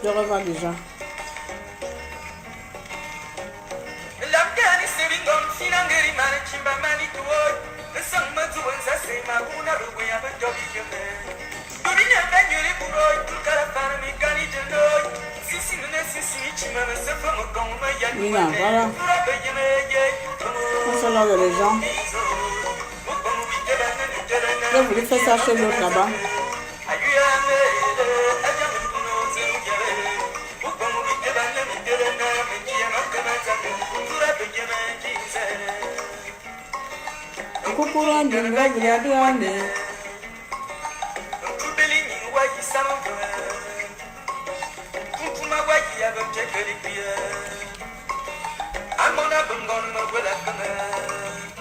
Je revois déjà. Nina, voilà. On se lave les gens. Je voulais faire ça chez l'autre là-bas.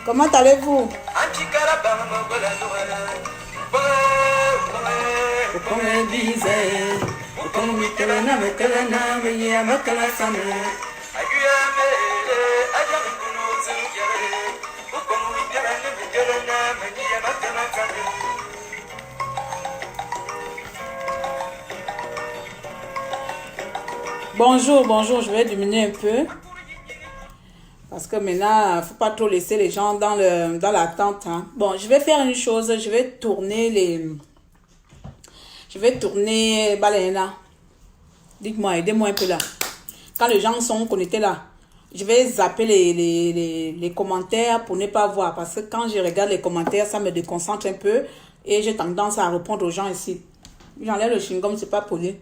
Comment allez-vous? Bonjour, bonjour, je vais diminuer un peu. Parce que maintenant, il ne faut pas trop laisser les gens dans l'attente. Hein. Bon, je vais faire une chose, je vais tourner Baléna. Dites-moi, aidez-moi un peu là. Quand les gens sont connectés là, je vais zapper les commentaires pour ne pas voir. Parce que quand je regarde les commentaires, ça me déconcentre un peu. Et j'ai tendance à répondre aux gens ici. J'enlève le chewing-gum, c'est pas poli.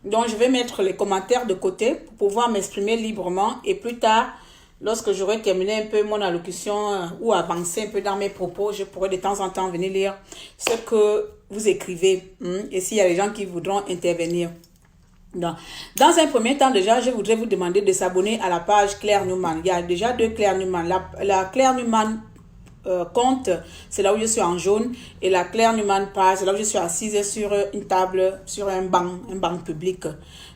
Donc, je vais mettre les commentaires de côté pour pouvoir m'exprimer librement. Et plus tard, lorsque j'aurai terminé un peu mon allocution ou avancé un peu dans mes propos, je pourrai de temps en temps venir lire ce que vous écrivez. Et s'il y a des gens qui voudront intervenir. Dans un premier temps, déjà, je voudrais vous demander de s'abonner à la page Claire Newman. Il y a déjà 2 Claire Newman. La Claire Newman compte, c'est là où je suis en jaune, et la Claire Newman page, c'est là où je suis assise sur une table, sur un banc public.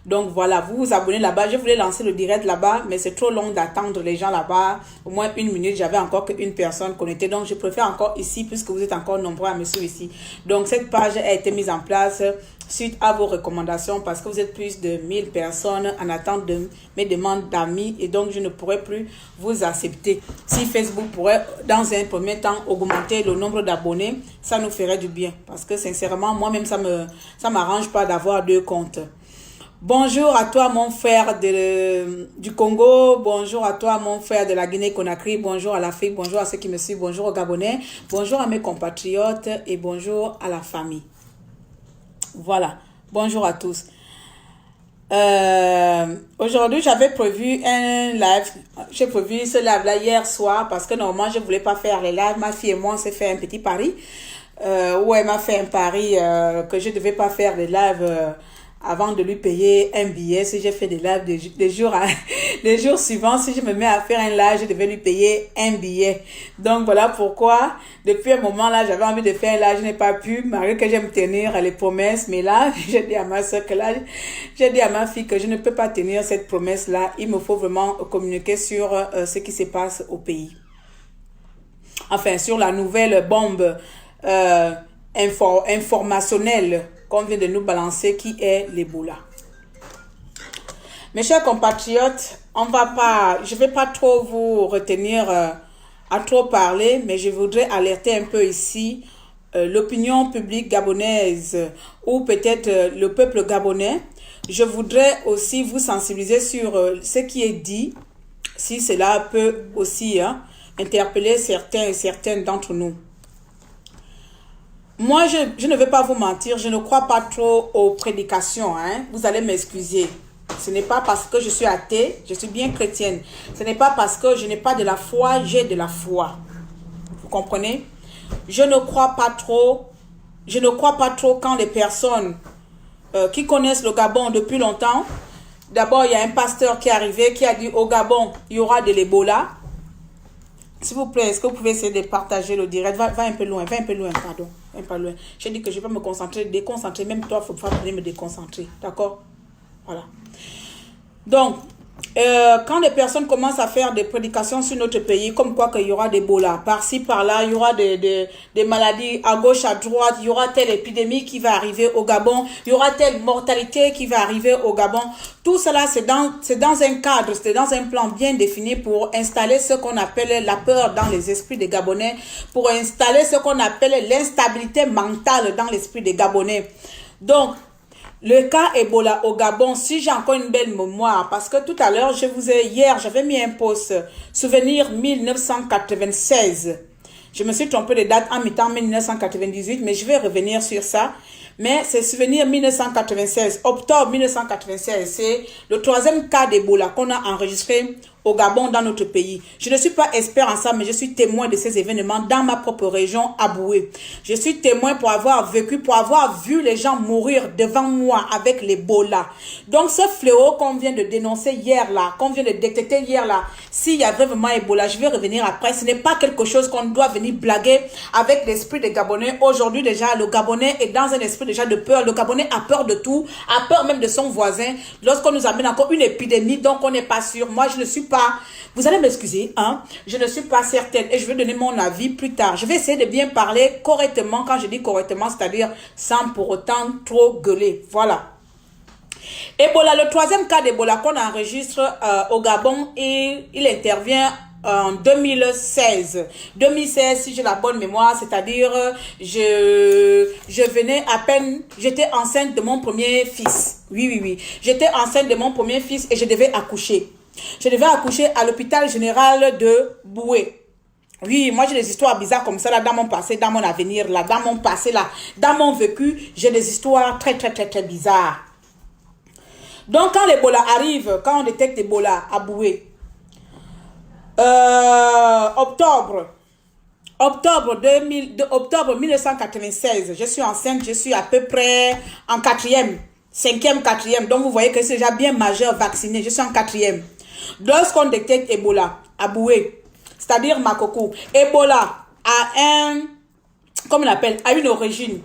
Donc voilà, vous vous abonnez là-bas. Je voulais lancer le direct là-bas, mais c'est trop long d'attendre les gens là-bas. Au moins 1 minute, j'avais encore qu'une personne connectée. Donc je préfère encore ici, puisque vous êtes encore nombreux à me suivre ici. Donc cette page a été mise en place suite à vos recommandations, parce que vous êtes plus de 1000 personnes en attente de mes demandes d'amis, et donc je ne pourrais plus vous accepter. Si Facebook pourrait dans un premier temps augmenter le nombre d'abonnés, ça nous ferait du bien, parce que sincèrement moi-même ça m'arrange pas d'avoir 2 comptes. Bonjour à toi mon frère du Congo, bonjour à toi mon frère de la Guinée-Conakry, bonjour à l'Afrique, bonjour à ceux qui me suivent, bonjour aux Gabonais, bonjour à mes compatriotes et bonjour à la famille. Voilà, bonjour à tous. Aujourd'hui, j'avais prévu un live. J'ai prévu ce live-là hier soir parce que normalement, je ne voulais pas faire les lives. Ma fille et moi, on s'est fait un petit pari. Où elle m'a fait un pari que je ne devais pas faire les lives avant de lui payer un billet. Si j'ai fait des lives les jours suivants, si je me mets à faire un live, je devais lui payer un billet. Donc voilà pourquoi, depuis un moment là, j'avais envie de faire un live, je n'ai pas pu, malgré que j'aime tenir les promesses. Mais là, j'ai dit à ma soeur que là, j'ai dit à ma fille que je ne peux pas tenir cette promesse là. Il me faut vraiment communiquer sur ce qui se passe au pays. Enfin, sur la nouvelle bombe informationnelle qu'on vient de nous balancer, qui est l'Ebola. Mes chers compatriotes, je ne vais pas trop vous retenir à trop parler, mais je voudrais alerter un peu ici l'opinion publique gabonaise ou peut-être le peuple gabonais. Je voudrais aussi vous sensibiliser sur ce qui est dit, si cela peut aussi interpeller certains et certaines d'entre nous. Moi, je ne vais pas vous mentir, je ne crois pas trop aux prédications. Vous allez m'excuser. Ce n'est pas parce que je suis athée, je suis bien chrétienne. Ce n'est pas parce que je n'ai pas de la foi, j'ai de la foi. Vous comprenez? Je ne crois pas trop quand les personnes qui connaissent le Gabon depuis longtemps. D'abord, il y a un pasteur qui est arrivé, qui a dit au Gabon, il y aura de l'Ebola. S'il vous plaît, est-ce que vous pouvez essayer de partager le direct? Va un peu loin, pardon. Un peu loin. J'ai dit que je vais pas me concentrer, déconcentrer. Même toi, il faut pas venir me déconcentrer. D'accord? Voilà. Donc, Quand les personnes commencent à faire des prédications sur notre pays, comme quoi qu'il y aura des Ebola, par-ci, par-là, il y aura des maladies à gauche, à droite, il y aura telle épidémie qui va arriver au Gabon, il y aura telle mortalité qui va arriver au Gabon. Tout cela, c'est dans un cadre, c'est dans un plan bien défini pour installer ce qu'on appelle la peur dans les esprits des Gabonais, pour installer ce qu'on appelle l'instabilité mentale dans l'esprit des Gabonais. Donc, le cas Ebola au Gabon, si j'ai encore une belle mémoire, parce que tout à l'heure, hier, j'avais mis un post, souvenir 1996. Je me suis trompé de date en mettant 1998, mais je vais revenir sur ça. Mais c'est souvenir 1996, octobre 1996, c'est le 3e cas d'Ebola qu'on a enregistré au Gabon dans notre pays. Je ne suis pas expert en ça, mais je suis témoin de ces événements dans ma propre région, à Boué. Je suis témoin pour avoir vécu, pour avoir vu les gens mourir devant moi avec l'Ebola. Donc ce fléau qu'on vient de dénoncer hier là, qu'on vient de détecter hier là, s'il y avait vraiment Ebola, je vais revenir après, ce n'est pas quelque chose qu'on doit venir blaguer avec l'esprit des Gabonais. Aujourd'hui déjà, le Gabonais est dans un esprit déjà de peur. Le Gabonais a peur de tout, a peur même de son voisin. Lorsqu'on nous amène encore une épidémie, donc on n'est pas sûr. Moi, je ne suis pas, vous allez m'excuser, hein, je ne suis pas certaine et je vais donner mon avis plus tard. Je vais essayer de bien parler correctement. Quand je dis correctement, c'est-à-dire sans pour autant trop gueuler. Voilà. Ebola, le 3e cas d'Ebola qu'on enregistre au Gabon, et il intervient en 2016. 2016, si j'ai la bonne mémoire, c'est-à-dire je venais à peine, j'étais enceinte de mon premier fils. Oui. J'étais enceinte de mon premier fils et je devais accoucher. Je devais accoucher à l'hôpital général de Boué. Oui, moi j'ai des histoires bizarres comme ça là dans mon passé, dans mon avenir là, dans mon passé là, dans mon vécu, j'ai des histoires très bizarres. Donc quand l'Ebola arrive, quand on détecte l'Ebola à Boué, octobre 1996, je suis enceinte, je suis à peu près en 4e, 5e, 4e. Donc vous voyez que c'est déjà bien majeur, vacciné, je suis en 4e. Lorsqu'on détecte Ebola à Boué, c'est-à-dire Makoko, Ebola a comme on appelle, a une origine.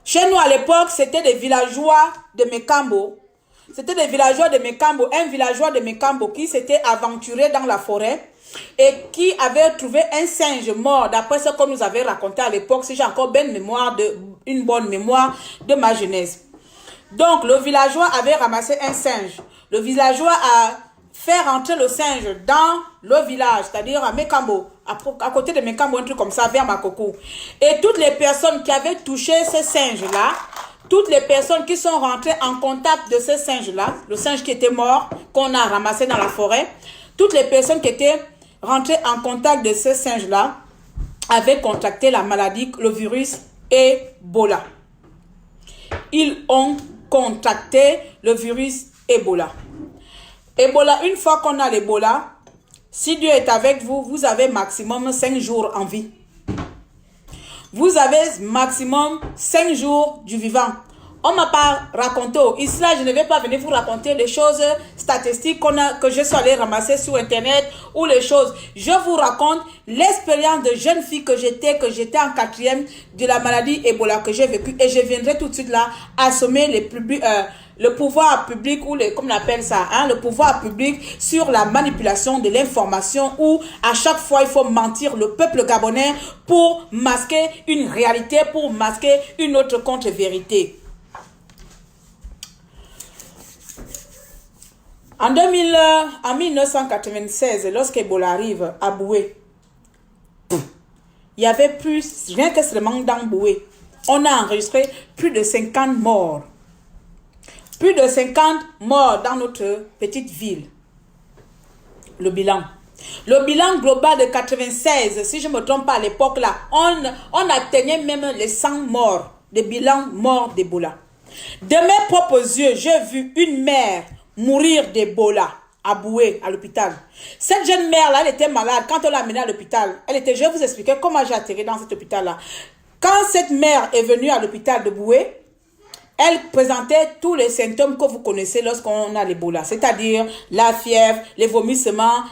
Chez nous à l'époque, c'était des villageois de Mekambo. C'était des villageois de Mekambo, un villageois de Mekambo qui s'était aventuré dans la forêt et qui avait trouvé un singe mort, d'après ce qu'on nous avait raconté à l'époque, si j'ai encore une bonne mémoire de ma jeunesse. Donc, le villageois avait ramassé un singe. Le villageois a fait rentrer le singe dans le village, c'est-à-dire à Mekambo, à côté de Mekambo, un truc comme ça, vers Makoko. Et toutes les personnes qui avaient touché ce singe-là, toutes les personnes qui sont rentrées en contact de ce singe-là, le singe qui était mort, qu'on a ramassé dans la forêt, toutes les personnes qui étaient rentrées en contact de ce singe-là avaient contracté la maladie, le virus Ebola. Ils ont contracté le virus Ebola. Ebola, une fois qu'on a l'Ebola, si Dieu est avec vous, vous avez maximum 5 jours en vie. Vous avez maximum 5 jours du vivant. On ne m'a pas raconté. Ici, là, je ne vais pas venir vous raconter les choses statistiques que je suis allé ramasser sur Internet ou les choses. Je vous raconte l'expérience de jeune fille que j'étais en 4e de la maladie Ebola que j'ai vécue. Et je viendrai tout de suite là assommer le pouvoir public ou comme on appelle ça, hein, le pouvoir public sur la manipulation de l'information où à chaque fois il faut mentir le peuple gabonais pour masquer une réalité, pour masquer une autre contre-vérité. En 1996, lorsqu'Ebola arrive à Boué, il y avait rien que seulement dans Boué, on a enregistré plus de 50 morts. Plus de 50 morts dans notre petite ville. Le bilan. Le bilan global de 96, si je ne me trompe pas à l'époque là, on atteignait même les 100 morts, des bilans morts d'Ebola. De mes propres yeux, j'ai vu une mère mourir d'Ebola à Boué, à l'hôpital. Cette jeune mère-là, elle était malade. Quand on l'a amenée à l'hôpital, je vais vous expliquer comment j'ai atterri dans cet hôpital-là. Quand cette mère est venue à l'hôpital de Boué, elle présentait tous les symptômes que vous connaissez lorsqu'on a l'Ebola, c'est-à-dire la fièvre, les vomissements,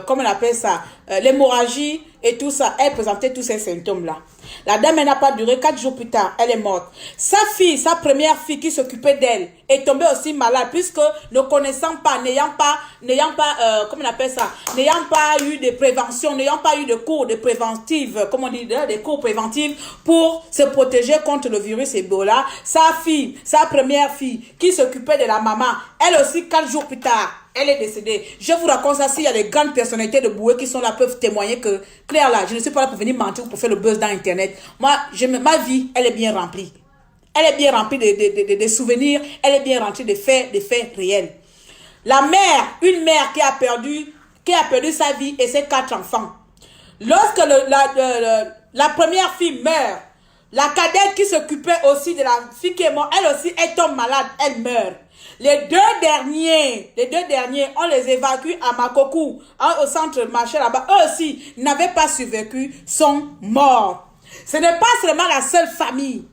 comment on appelle ça, l'hémorragie et tout ça. Elle présentait tous ces symptômes-là. La dame, elle n'a pas duré. 4 jours plus tard, elle est morte. Sa fille, sa première fille qui s'occupait d'elle, est tombée aussi malade puisque ne connaissant pas, comment on appelle ça, n'ayant pas eu de prévention, n'ayant pas eu de cours de préventive, comment on dit, des cours préventifs pour se protéger contre le virus Ebola. Sa fille, sa première fille qui s'occupait de la maman, elle aussi 4 jours plus tard, elle est décédée. Je vous raconte ça, s'il y a des grandes personnalités de Boué qui sont là, peuvent témoigner que, Claire là, je ne suis pas là pour venir mentir ou pour faire le buzz dans Internet. Moi, ma vie, elle est bien remplie. Elle est bien remplie de souvenirs, elle est bien remplie de faits réels. La mère, une mère qui a perdu sa vie et ses 4 enfants. Lorsque la première fille meurt, la cadette qui s'occupait aussi de la fille qui est morte, elle aussi, elle tombe malade, elle meurt. Les deux derniers, on les évacue à Makokou, au centre marché là-bas. Eux aussi n'avaient pas survécu, sont morts. Ce n'est pas seulement la seule famille.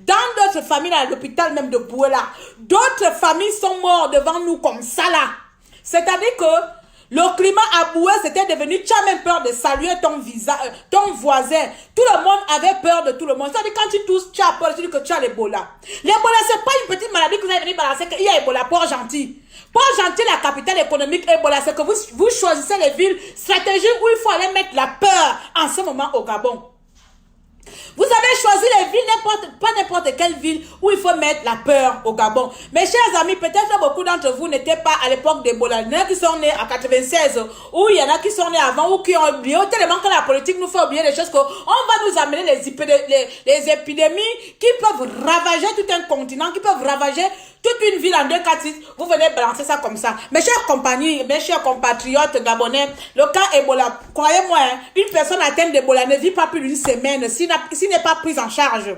Dans d'autres familles, à l'hôpital même de Bouéla, d'autres familles sont mortes devant nous comme ça là. C'est-à-dire que le climat à Boué, c'était devenu, tu as même peur de saluer ton voisin. Tout le monde avait peur de tout le monde. C'est-à-dire quand tu tousses, tu as peur, tu dis que tu as l'Ebola. L'Ebola, c'est pas une petite maladie que vous avez venu balancer, qu'il y a Ebola, Port-Gentil. Port-Gentil, la capitale économique Ebola, c'est que vous choisissez les villes stratégiques où il faut aller mettre la peur en ce moment au Gabon. Vous avez choisi les villes, pas n'importe quelle ville où il faut mettre la peur au Gabon. Mes chers amis, peut-être beaucoup d'entre vous n'étaient pas à l'époque d'Ebola. Il y en a qui sont nés en 96, ou il y en a qui sont nés avant, ou qui ont oublié, tellement que la politique nous fait oublier les choses qu'on va nous amener les épidémies qui peuvent ravager tout un continent, qui peuvent ravager toute une ville en 2, 4, 6. Vous venez balancer ça comme ça. Mes chers compagnies, mes chers compatriotes gabonais, le cas Ebola, croyez-moi, une personne atteinte d'Ebola ne vit pas plus d'une semaine s'il n'est pas prise en charge.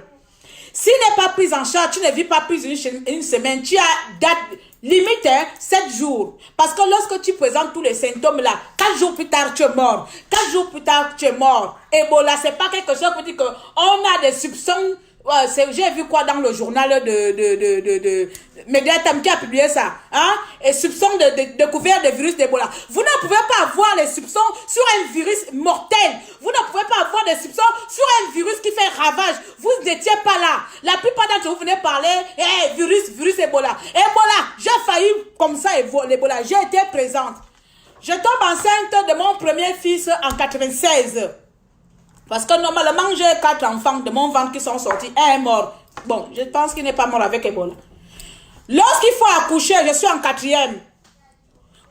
S'il n'est pas prise en charge, tu ne vis pas plus d'une semaine. Tu as date limite 7 jours. Parce que lorsque tu présentes tous les symptômes là, 4 jours plus tard, tu es mort. 4 jours plus tard, tu es mort. Ebola, c'est pas quelque chose qui dit qu'on a des soupçons. Ouais, j'ai vu quoi dans le journal de Mediatam qui a publié ça, hein? Et soupçon de découverte de virus d'Ebola. Vous ne pouvez pas avoir les soupçons sur un virus mortel. Vous ne pouvez pas avoir des soupçons sur un virus qui fait ravage. Vous n'étiez pas là. La plupart d'entre vous venez parler, virus Ebola. Ebola, j'ai failli comme ça l'Ebola. J'ai été présente. Je tombe enceinte de mon premier fils en 96. Parce que normalement, j'ai 4 enfants de mon ventre qui sont sortis. Un est mort. Bon, je pense qu'il n'est pas mort avec Ebola. Lorsqu'il faut accoucher, je suis en 4e.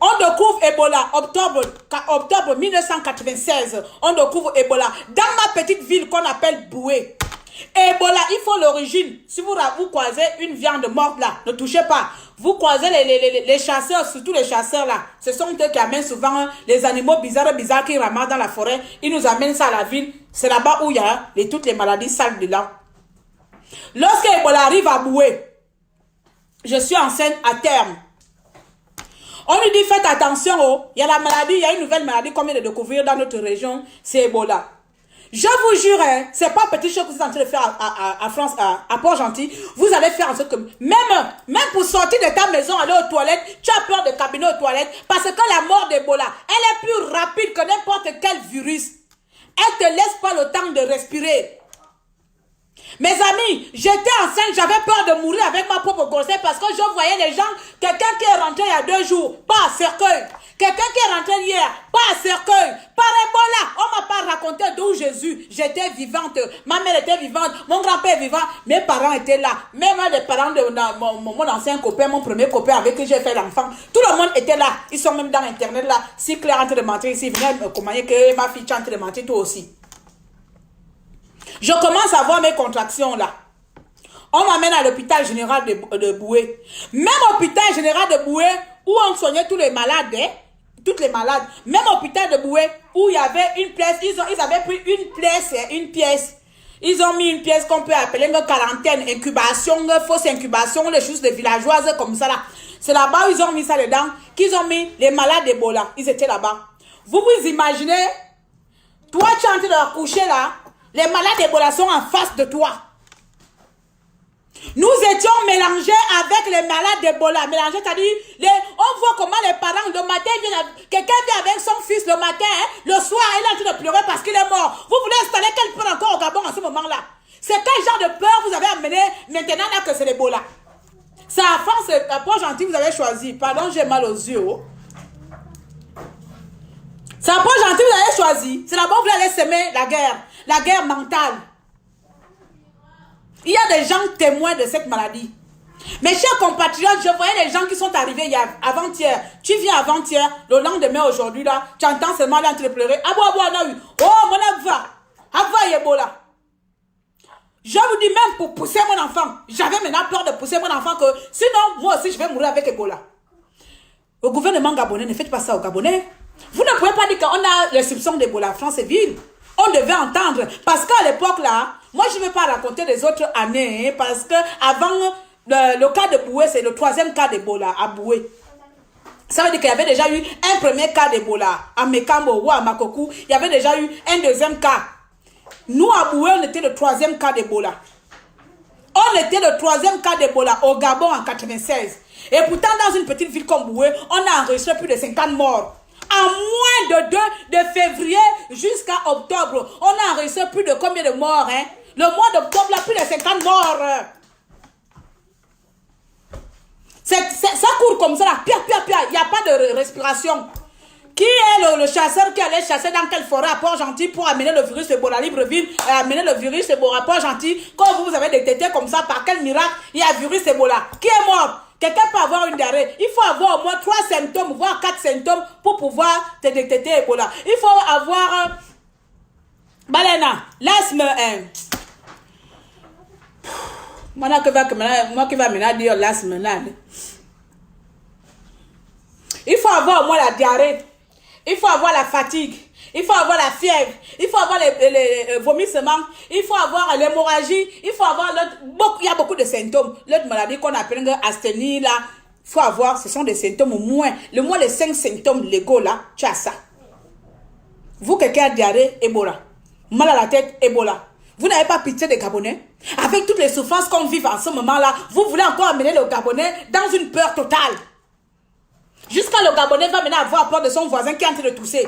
On découvre Ebola, octobre 1996. On découvre Ebola dans ma petite ville qu'on appelle Boué. Ebola, il faut l'origine. Si vous croisez une viande morte là, ne touchez pas. Vous croisez les chasseurs, surtout les chasseurs là. Ce sont eux qui amènent souvent les animaux bizarres qui ramassent dans la forêt. Ils nous amènent ça à la ville. C'est là-bas où il y a toutes les maladies sales dedans. Lorsque Ebola arrive à Boué, je suis enceinte à terme. On lui dit faites attention, il y a la maladie, il y a une nouvelle maladie qu'on vient de découvrir dans notre région, c'est Ebola. Je vous jure, c'est pas petit chose que vous êtes en train de faire à France, à Port-Gentil. Vous allez faire en sorte que, même pour sortir de ta maison, aller aux toilettes, tu as peur de cabiner aux toilettes, parce que la mort d'Ebola, elle est plus rapide que n'importe quel virus. Elle te laisse pas le temps de respirer. Mes amis, j'étais enceinte, j'avais peur de mourir avec ma propre grossesse parce que je voyais les gens, quelqu'un qui est rentré il y a 2 jours, pas à cercueil. Quelqu'un qui est rentré hier, pas à cercueil, par Ebola. On m'a pas raconté d'où Jésus. J'étais vivante, ma mère était vivante, mon grand-père est vivant, mes parents étaient là. Même les parents de mon ancien copain, mon premier copain avec qui j'ai fait l'enfant, tout le monde était là. Ils sont même dans Internet là. Si Claire est en train de mentir ici, venez me commander que ma fille est en train de mentir toi aussi. Je commence à voir mes contractions là. On m'amène à l'hôpital général de Boué. Même hôpital général de Boué, où on soignait tous les malades, toutes les malades. Même hôpital de Boué, où il y avait une pièce, ils avaient pris une pièce. Ils ont mis une pièce qu'on peut appeler une quarantaine, incubation, fausse incubation, les choses de villageoises comme ça là. C'est là-bas où ils ont mis ça dedans, qu'ils ont mis les malades d'Ebola. Ils étaient là-bas. Vous vous imaginez, toi tu es en train d'accoucher là, les malades d'Ebola sont en face de toi. Nous étions mélangés avec les malades d'Ebola. Mélangés, c'est-à-dire, on voit comment les parents, le matin, quelqu'un vient avec son fils le matin, le soir, gentil, vous avez choisi. Pardon, j'ai mal aux yeux. Oh. C'est la peau gentille, vous avez choisi. C'est là-bas que vous allez semer la guerre mentale. Il y a des gens témoins de cette maladie. Mes chers compatriotes, je voyais les gens qui sont arrivés hier, avant-hier. Tu viens avant-hier, le lendemain, aujourd'hui, là, tu entends seulement là, tu pleurer. Oh, mon Abva. Abva Ebola. Je vous dis même pour pousser mon enfant. J'avais maintenant peur de pousser mon enfant que sinon, moi aussi, je vais mourir avec Ebola. Au gouvernement gabonais, ne faites pas ça au Gabonais. Vous ne pouvez pas dire qu'on a les soupçons d'Ebola. France est ville. On devait entendre. Parce qu'à l'époque, là, moi, je ne vais pas raconter les autres années. Hein, parce que avant le cas de Boué, c'est le 3e cas d'Ebola à Boué. Ça veut dire qu'il y avait déjà eu un premier cas d'Ebola à Mekambo ou à Makokou. Il y avait déjà eu un 2e cas. Nous, à Boué, on était le 3e cas d'Ebola. On était le 3e cas d'Ebola au Gabon en 96. Et pourtant, dans une petite ville comme Boué, on a enregistré plus de 50 morts. En moins de février jusqu'à octobre, on a enregistré plus de combien de morts, hein? Le mois d'octobre, là, plus de 50 morts. Ça court comme ça, là. Pia. Il n'y a pas de respiration. Qui est le chasseur qui allait chasser dans quelle forêt à Port-Gentil pour amener le virus Ebola Libreville, amener le virus Ebola à Port-Gentil? Quand vous avez détecté comme ça, par quel miracle, il y a virus Ebola? Qui est mort? Quelqu'un peut avoir une diarrhée. Il faut avoir au moins 3 symptômes, voire 4 symptômes pour pouvoir te détecter Ebola. Il faut avoir l'asthme. Moi qui va maintenant dire l'asthme. Il faut avoir au moins la diarrhée. Il faut avoir la fatigue. Il faut avoir la fièvre. Il faut avoir les vomissements. Il faut avoir l'hémorragie. Il faut avoir il y a beaucoup de symptômes. L'autre maladie qu'on appelle asthénie, là, il faut avoir, ce sont des symptômes au moins les 5 symptômes légaux, là, tu as ça. Vous, quelqu'un a diarrhée, Ebola. Mal à la tête, Ebola. Vous n'avez pas pitié des Gabonais? Avec toutes les souffrances qu'on vit en ce moment-là, vous voulez encore amener le Gabonais dans une peur totale. Jusqu'à le Gabonais va maintenant avoir peur de son voisin qui est en train de tousser.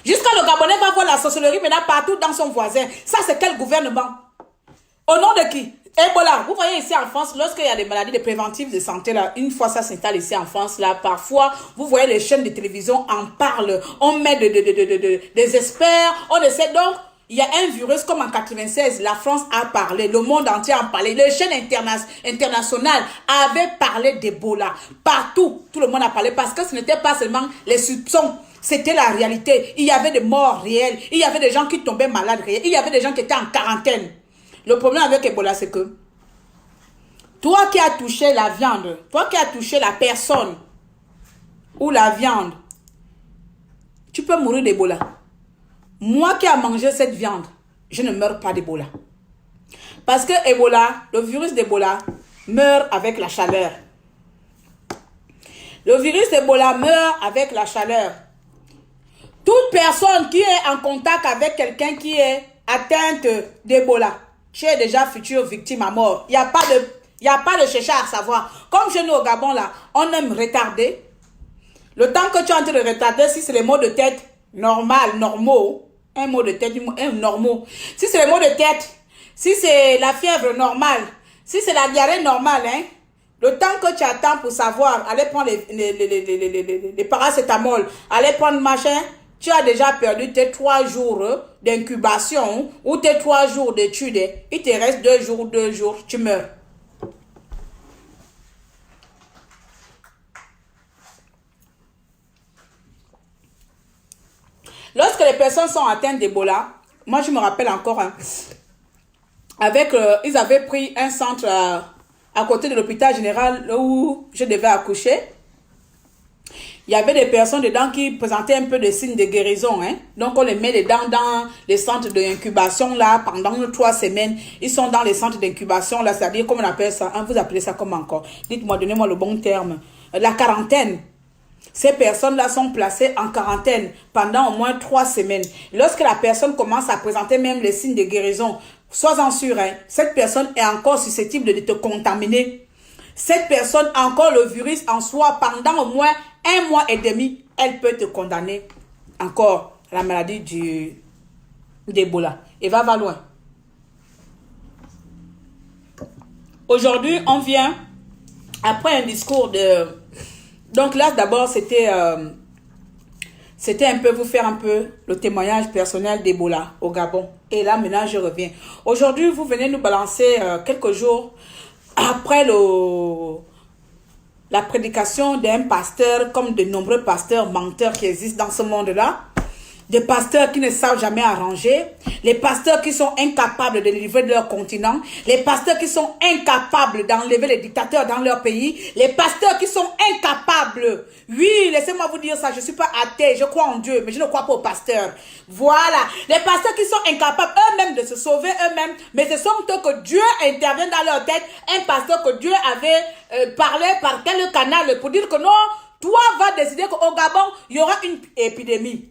Jusqu'à le Gabonais va voir la sorcellerie maintenant partout dans son voisin. Ça, c'est quel gouvernement? Au nom de qui? Ebola. Vous voyez ici en France, lorsqu'il y a des maladies de préventives de santé, là, une fois ça s'installe ici en France, là, parfois, vous voyez les chaînes de télévision en parlent. On met des experts, on essaie donc. Il y a un virus comme en 96, la France a parlé, le monde entier a parlé, les chaînes internationales avaient parlé d'Ebola. Partout, tout le monde a parlé parce que ce n'était pas seulement les soupçons, c'était la réalité. Il y avait des morts réels, il y avait des gens qui tombaient malades réels, il y avait des gens qui étaient en quarantaine. Le problème avec Ebola, c'est que toi qui as touché la viande, toi qui as touché la personne ou la viande, tu peux mourir d'Ebola. Moi qui ai mangé cette viande, je ne meurs pas d'Ebola. Parce que Ebola, le virus d'Ebola, meurt avec la chaleur. Le virus d'Ebola meurt avec la chaleur. Toute personne qui est en contact avec quelqu'un qui est atteinte d'Ebola, tu es déjà future victime à mort. Il n'y a pas de chercher à savoir. Comme chez nous au Gabon, là, on aime retarder. Le temps que tu es en train de retarder, si c'est les maux de tête normaux, un mot de tête, un normaux. Si c'est les maux de tête, si c'est la fièvre normale, si c'est la diarrhée normale, hein, le temps que tu attends pour savoir, aller prendre les paracétamol, aller prendre machin, tu as déjà perdu tes 3 jours d'incubation ou tes 3 jours d'études. Il te reste 2 jours, tu meurs. Lorsque les personnes sont atteintes d'Ebola, moi je me rappelle encore, hein, ils avaient pris un centre à côté de l'hôpital général où je devais accoucher. Il y avait des personnes dedans qui présentaient un peu de signes de guérison. Hein. Donc on les met dedans dans les centres d'incubation là pendant 3 semaines. Ils sont dans les centres d'incubation là, c'est-à-dire comment on appelle ça, hein, vous appelez ça comment encore? Dites-moi, donnez-moi le bon terme. La quarantaine. Ces personnes-là sont placées en quarantaine pendant au moins 3 semaines. Lorsque la personne commence à présenter même les signes de guérison, sois-en sûr, hein, cette personne est encore susceptible de te contaminer. Cette personne a encore le virus en soi pendant au moins 1 mois et demi. Elle peut te condamner encore à la maladie d'Ebola. Et va loin. Aujourd'hui, on vient après un discours de... Donc là, d'abord, c'était un peu vous faire un peu le témoignage personnel d'Ebola au Gabon. Et là, maintenant, je reviens. Aujourd'hui, vous venez nous balancer quelques jours après la prédication d'un pasteur, comme de nombreux pasteurs menteurs qui existent dans ce monde-là. Des pasteurs qui ne savent jamais arranger, les pasteurs qui sont incapables de livrer de leur continent, les pasteurs qui sont incapables d'enlever les dictateurs dans leur pays, les pasteurs qui sont incapables. Oui, laissez-moi vous dire ça, je ne suis pas athée, je crois en Dieu, mais je ne crois pas aux pasteurs. Voilà, les pasteurs qui sont incapables eux-mêmes de se sauver eux-mêmes, mais ce sont eux que Dieu intervient dans leur tête, un pasteur que Dieu avait parlé par tel canal pour dire que non, toi vas décider qu'au Gabon, il y aura une épidémie.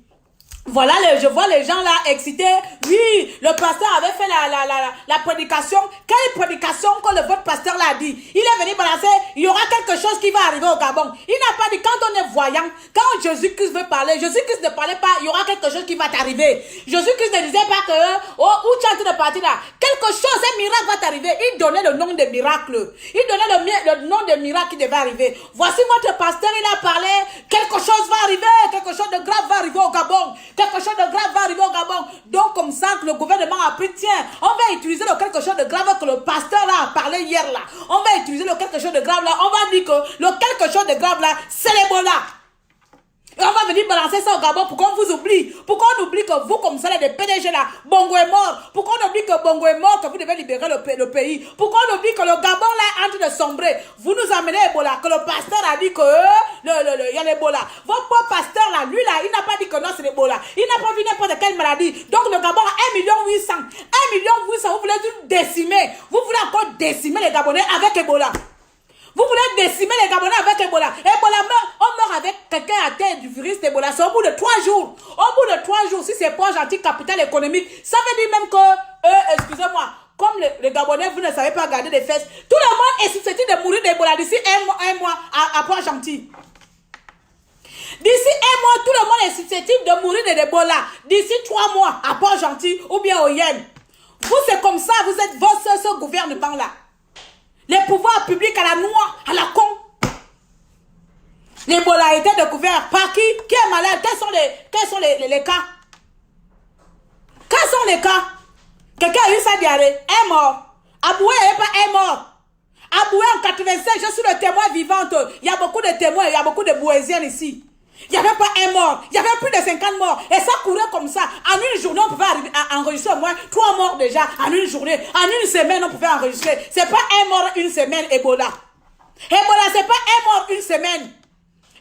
Voilà, je vois les gens là excités. Oui, le pasteur avait fait la prédication. Quelle prédication que votre pasteur l'a dit? Il est venu balancer, il y aura quelque chose qui va arriver au Gabon. Il n'a pas dit, quand on est voyant, quand Jésus-Christ veut parler, Jésus-Christ ne parlait pas, il y aura quelque chose qui va t'arriver. Jésus-Christ ne disait pas que, oh, où tu es en train de partir là? Quelque chose, un miracle va t'arriver. Il donnait le nom des miracles. Il donnait le nom des miracles qui devaient arriver. Voici votre pasteur, il a parlé, quelque chose va arriver, quelque chose de grave va arriver au Gabon. Quelque chose de grave va arriver au Gabon. Donc, comme ça, que le gouvernement a pris, tiens, on va utiliser le quelque chose de grave que le pasteur là a parlé hier là. On va utiliser le quelque chose de grave là. On va dire que le quelque chose de grave là, c'est l'Ebola. Et on va venir balancer ça au Gabon pour qu'on vous oublie. Pour qu'on oublie que vous, comme ça, les PDG là, Bongo est mort. Pour qu'on oublie que Bongo est mort, que vous devez libérer le pays. Pour qu'on oublie que le Gabon là est en train de sombrer. Vous nous amenez Ebola, que le pasteur a dit que il y a l'Ebola. Votre pauvre pasteur là, lui là, il n'a pas dit que non, c'est l'Ebola. Il n'a pas vu n'importe quelle maladie. Donc le Gabon a 1,8 million. 1,8 million, vous voulez nous décimer. Vous voulez encore décimer les Gabonais avec Ebola. Vous voulez décimer les Gabonais avec Ebola. Ebola meurt, on meurt avec quelqu'un atteint du virus d'Ebola. C'est au bout de 3 jours. Au bout de 3 jours, si c'est pas gentil capital économique, ça veut dire même que, excusez-moi, comme les Gabonais, vous ne savez pas garder les fesses, tout le monde est susceptible de mourir d'Ebola d'ici un mois à Port-Gentil. D'ici un mois, tout le monde est susceptible de mourir d'Ebola. D'ici 3 mois à Port-Gentil ou bien au Yen. Vous, c'est comme ça, vous êtes ce gouvernement-là. Les pouvoirs publics à la noix, à la con. L'Ebola a été découvert par qui? Qui est malade? Quels sont les cas? Quels sont les cas? Quelqu'un a eu sa diarrhée, est mort. Aboué n'est pas mort. Aboué en 85, je suis le témoin vivante. Il y a beaucoup de témoins, il y a beaucoup de bouésiens ici. Il n'y avait pas un mort, il y avait plus de 50 morts. Et ça courait comme ça. En une journée, on pouvait arriver à enregistrer au moins 3 morts déjà. En une journée, en une semaine, on pouvait enregistrer. C'est pas un mort une semaine, Ebola. Ebola, c'est pas un mort une semaine.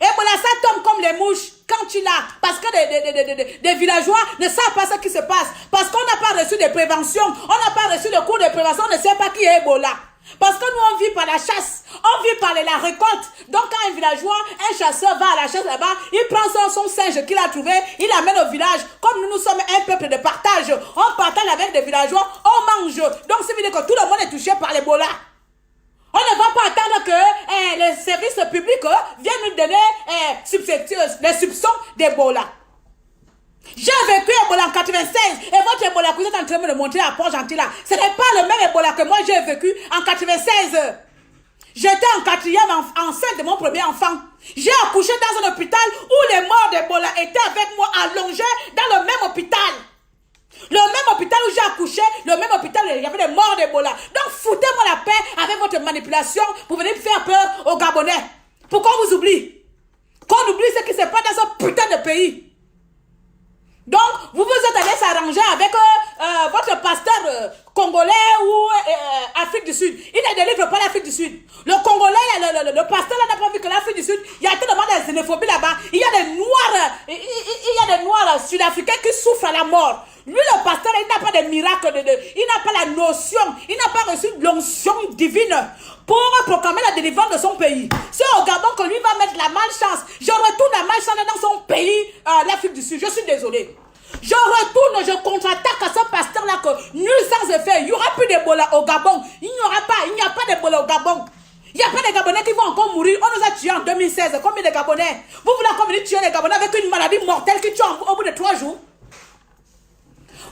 Ebola, ça tombe comme les mouches quand tu l'as. Parce que des villageois ne savent pas ce qui se passe. Parce qu'on n'a pas reçu de prévention. On n'a pas reçu de cours de prévention. On ne sait pas qui est Ebola. Parce que nous, on vit par la chasse. On vit par la récolte. Donc, quand un villageois, un chasseur va à la chasse là-bas, il prend son singe qu'il a trouvé, il l'amène au village. Comme nous sommes un peuple de partage, on partage avec des villageois, on mange. Donc, ça veut dire que tout le monde est touché par l'Ebola. On ne va pas attendre que les services publics viennent nous donner les soupçons d'Ebola. J'ai vécu Ebola en 96 et votre Ebola que vous êtes en train de me montrer à Port-Gentil là, ce n'est pas le même Ebola que moi j'ai vécu en 96. J'étais en 4e enceinte de mon premier enfant. J'ai accouché dans un hôpital où les morts d'Ebola étaient avec moi allongés dans le même hôpital. Le même hôpital où j'ai accouché, le même hôpital où il y avait des morts d'Ebola. Donc foutez-moi la paix avec votre manipulation pour venir faire peur aux Gabonais. Pourquoi on vous oublie? Qu'on oublie ce qui se passe dans ce putain de pays. Donc, vous êtes allé s'arranger avec votre pasteur congolais ou Afrique du Sud. Il ne délivre pas l'Afrique du Sud. Le Congolais, le pasteur n'a pas vu que l'Afrique du Sud, il y a tellement de xénophobie là-bas. Il y a des Noirs sud-africains qui souffrent à la mort. Lui, le pasteur, il n'a pas de miracle, il n'a pas la notion, il n'a pas reçu l'onction divine pour proclamer la délivrance de son pays. C'est au Gabon que lui va mettre la malchance. Je retourne la malchance dans son pays, l'Afrique du Sud. Je suis désolé. Je retourne, je contre-attaque à ce pasteur-là que nul sans effet. Il n'y aura plus d'Ebola au Gabon. Il n'y a pas d'Ebola au Gabon. Il n'y a pas de Gabonais qui vont encore mourir. On nous a tués en 2016. Combien de Gabonais? Vous voulez encore venir tuer les Gabonais avec une maladie mortelle qui tue au bout de 3 jours?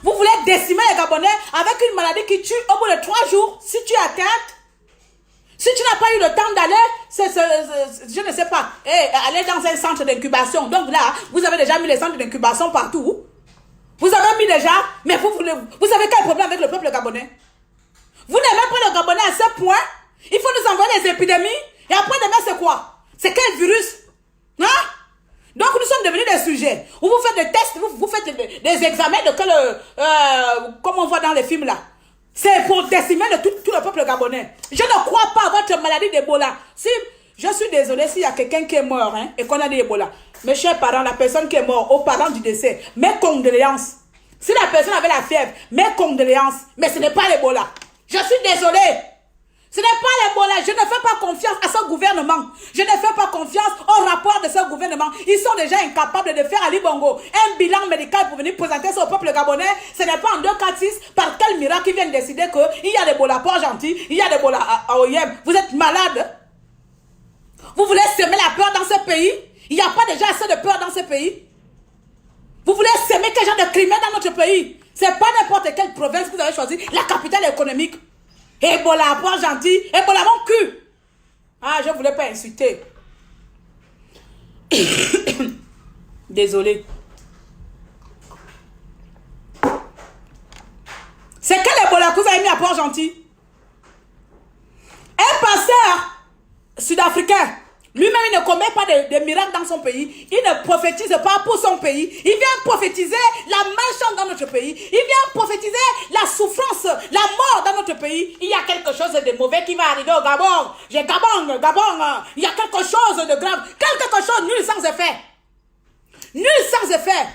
Vous voulez décimer les Gabonais avec une maladie qui tue au bout de 3 jours si tu es atteinte? Si tu n'as pas eu le temps d'aller, je ne sais pas, aller dans un centre d'incubation. Donc là, vous avez déjà mis les centres d'incubation partout. Vous avez mis déjà, mais vous avez quel problème avec le peuple gabonais? Vous n'aimez pas le Gabonais à ce point? Il faut nous envoyer les épidémies. Et après demain, c'est quoi? C'est quel virus? Hein? Donc nous sommes devenus des sujets. Où vous faites des tests, vous faites des examens de comme on voit dans les films là. C'est pour décimer tout le peuple gabonais. Je ne crois pas à votre maladie d'Ebola. Si, je suis désolé s'il y a quelqu'un qui est mort et qu'on a dit Ebola. Mes chers parents, la personne qui est morte, aux parents du décès, mes condoléances. Si la personne avait la fièvre, mes condoléances. Mais ce n'est pas l'Ebola. Je suis désolé. Ce n'est pas l'Ebola. Je ne fais pas confiance à ce gouvernement. Je ne fais pas confiance au rapport de ce gouvernement. Ils sont déjà incapables de faire à Libongo un bilan médical pour venir présenter ça au peuple gabonais. Ce n'est pas en 246 par quel miracle ils viennent décider qu'il y a l'Ebola Port-Gentil, il y a l'Ebola à Oyem. Vous êtes malade. Vous voulez semer la peur dans ce pays? Il n'y a pas déjà assez de peur dans ce pays. Vous voulez semer quel genre de criminels dans notre pays? Ce n'est pas n'importe quelle province que vous avez choisi, la capitale économique. Ebola, Port-Gentil, Ebola, mon cul. Ah, je ne voulais pas insulter. Désolé. C'est quel Ebola que vous avez mis à Port-Gentil? Un pasteur sud-africain, lui-même, il ne commet pas de miracles dans son pays. Il ne prophétise pas pour son pays. Il vient prophétiser la malchance dans notre pays. Il vient prophétiser la souffrance, la mort dans notre pays. Il y a quelque chose de mauvais qui va arriver au Gabon. Gabon. Il y a quelque chose de grave. Quelque chose nul sans effet. Nul sans effet.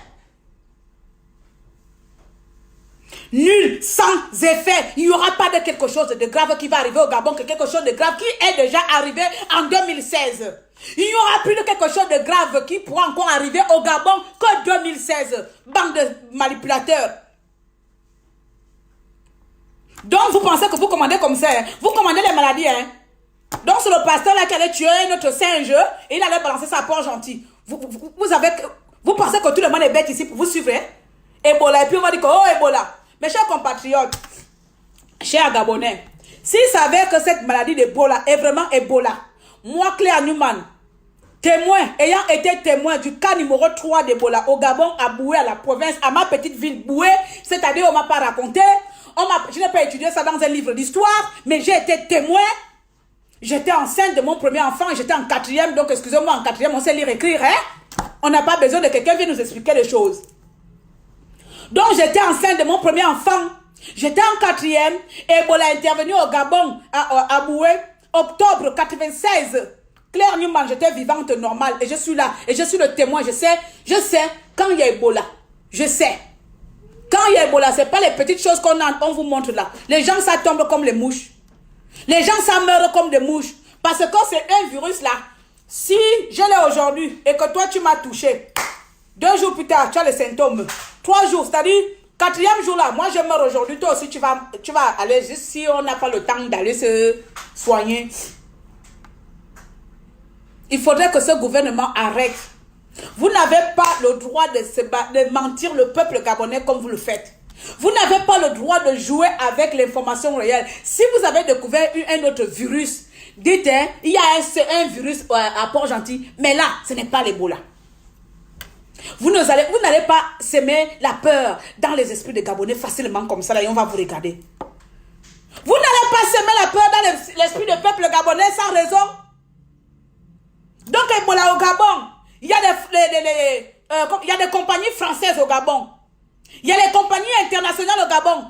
Nul sans effet. Il n'y aura pas de quelque chose de grave qui va arriver au Gabon, que quelque chose de grave qui est déjà arrivé en 2016. Il n'y aura plus de quelque chose de grave qui pourra encore arriver au Gabon que 2016. Bande de manipulateurs. Donc vous pensez que vous commandez comme ça, hein? Vous commandez les maladies, hein? Donc c'est le pasteur là qui allait tuer notre singe et il allait balancer sa Port-Gentil. Vous pensez que tout le monde est bête ici pour vous suivre, hein? Ebola, et puis on va dire que, oh Ebola. Mes chers compatriotes, chers Gabonais, s'ils savaient que cette maladie d'Ebola est vraiment Ebola, moi, Claire Newman, témoin, ayant été témoin du cas numéro 3 d'Ebola au Gabon, à Boué, à la province, à ma petite ville Boué, c'est-à-dire on ne m'a pas raconté, je n'ai pas étudié ça dans un livre d'histoire, mais j'ai été témoin. J'étais enceinte de mon premier enfant, j'étais en 4e, donc excusez-moi, en 4e, on sait lire et écrire, hein? On n'a pas besoin de quelqu'un qui vienne nous expliquer les choses. Donc j'étais enceinte de mon premier enfant. J'étais en 4e. Ebola est intervenu au Gabon, à Boué, octobre 96. Claire Newman, j'étais vivante normale. Et je suis là. Et je suis le témoin. Je sais quand il y a Ebola. Je sais. Quand il y a Ebola, ce n'est pas les petites choses qu'on vous montre là. Les gens, ça tombe comme les mouches. Les gens, ça meurt comme des mouches. Parce que c'est un virus là. Si je l'ai aujourd'hui et que toi, tu m'as touché, 2 jours plus tard, tu as les symptômes. 3 jours, c'est-à-dire, 4e jour là, moi je meurs aujourd'hui, toi aussi tu vas aller, juste si on n'a pas le temps d'aller se soigner. Il faudrait que ce gouvernement arrête. Vous n'avez pas le droit de mentir le peuple gabonais comme vous le faites. Vous n'avez pas le droit de jouer avec l'information réelle. Si vous avez découvert un autre virus, dites, hein, il y a un virus à Port-Gentil, mais là, ce n'est pas l'Ebola. Vous n'allez pas semer la peur dans les esprits des Gabonais facilement comme ça, là, et on va vous regarder. Vous n'allez pas semer la peur dans l'esprit du peuple gabonais sans raison. Donc, Ebola au Gabon, il y a des compagnies françaises au Gabon. Il y a les compagnies internationales au Gabon.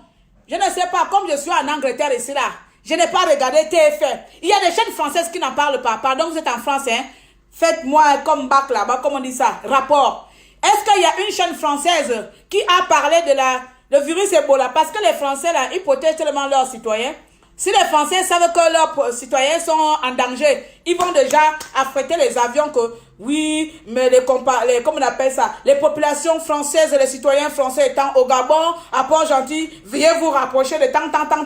Je ne sais pas, comme je suis en Angleterre ici, là, je n'ai pas regardé TF1. Il y a des chaînes françaises qui n'en parlent pas. Pardon, vous êtes en France, hein? Faites-moi un comeback là-bas, comme on dit ça, rapport. Est-ce qu'il y a une chaîne française qui a parlé de le virus Ebola? Parce que les Français, là, ils protègent tellement leurs citoyens. Si les Français savent que leurs citoyens sont en danger, ils vont déjà affréter les avions que, oui, mais comment on appelle ça, les populations françaises et les citoyens français étant au Gabon, à Port-Gentil, veuillez vous rapprocher de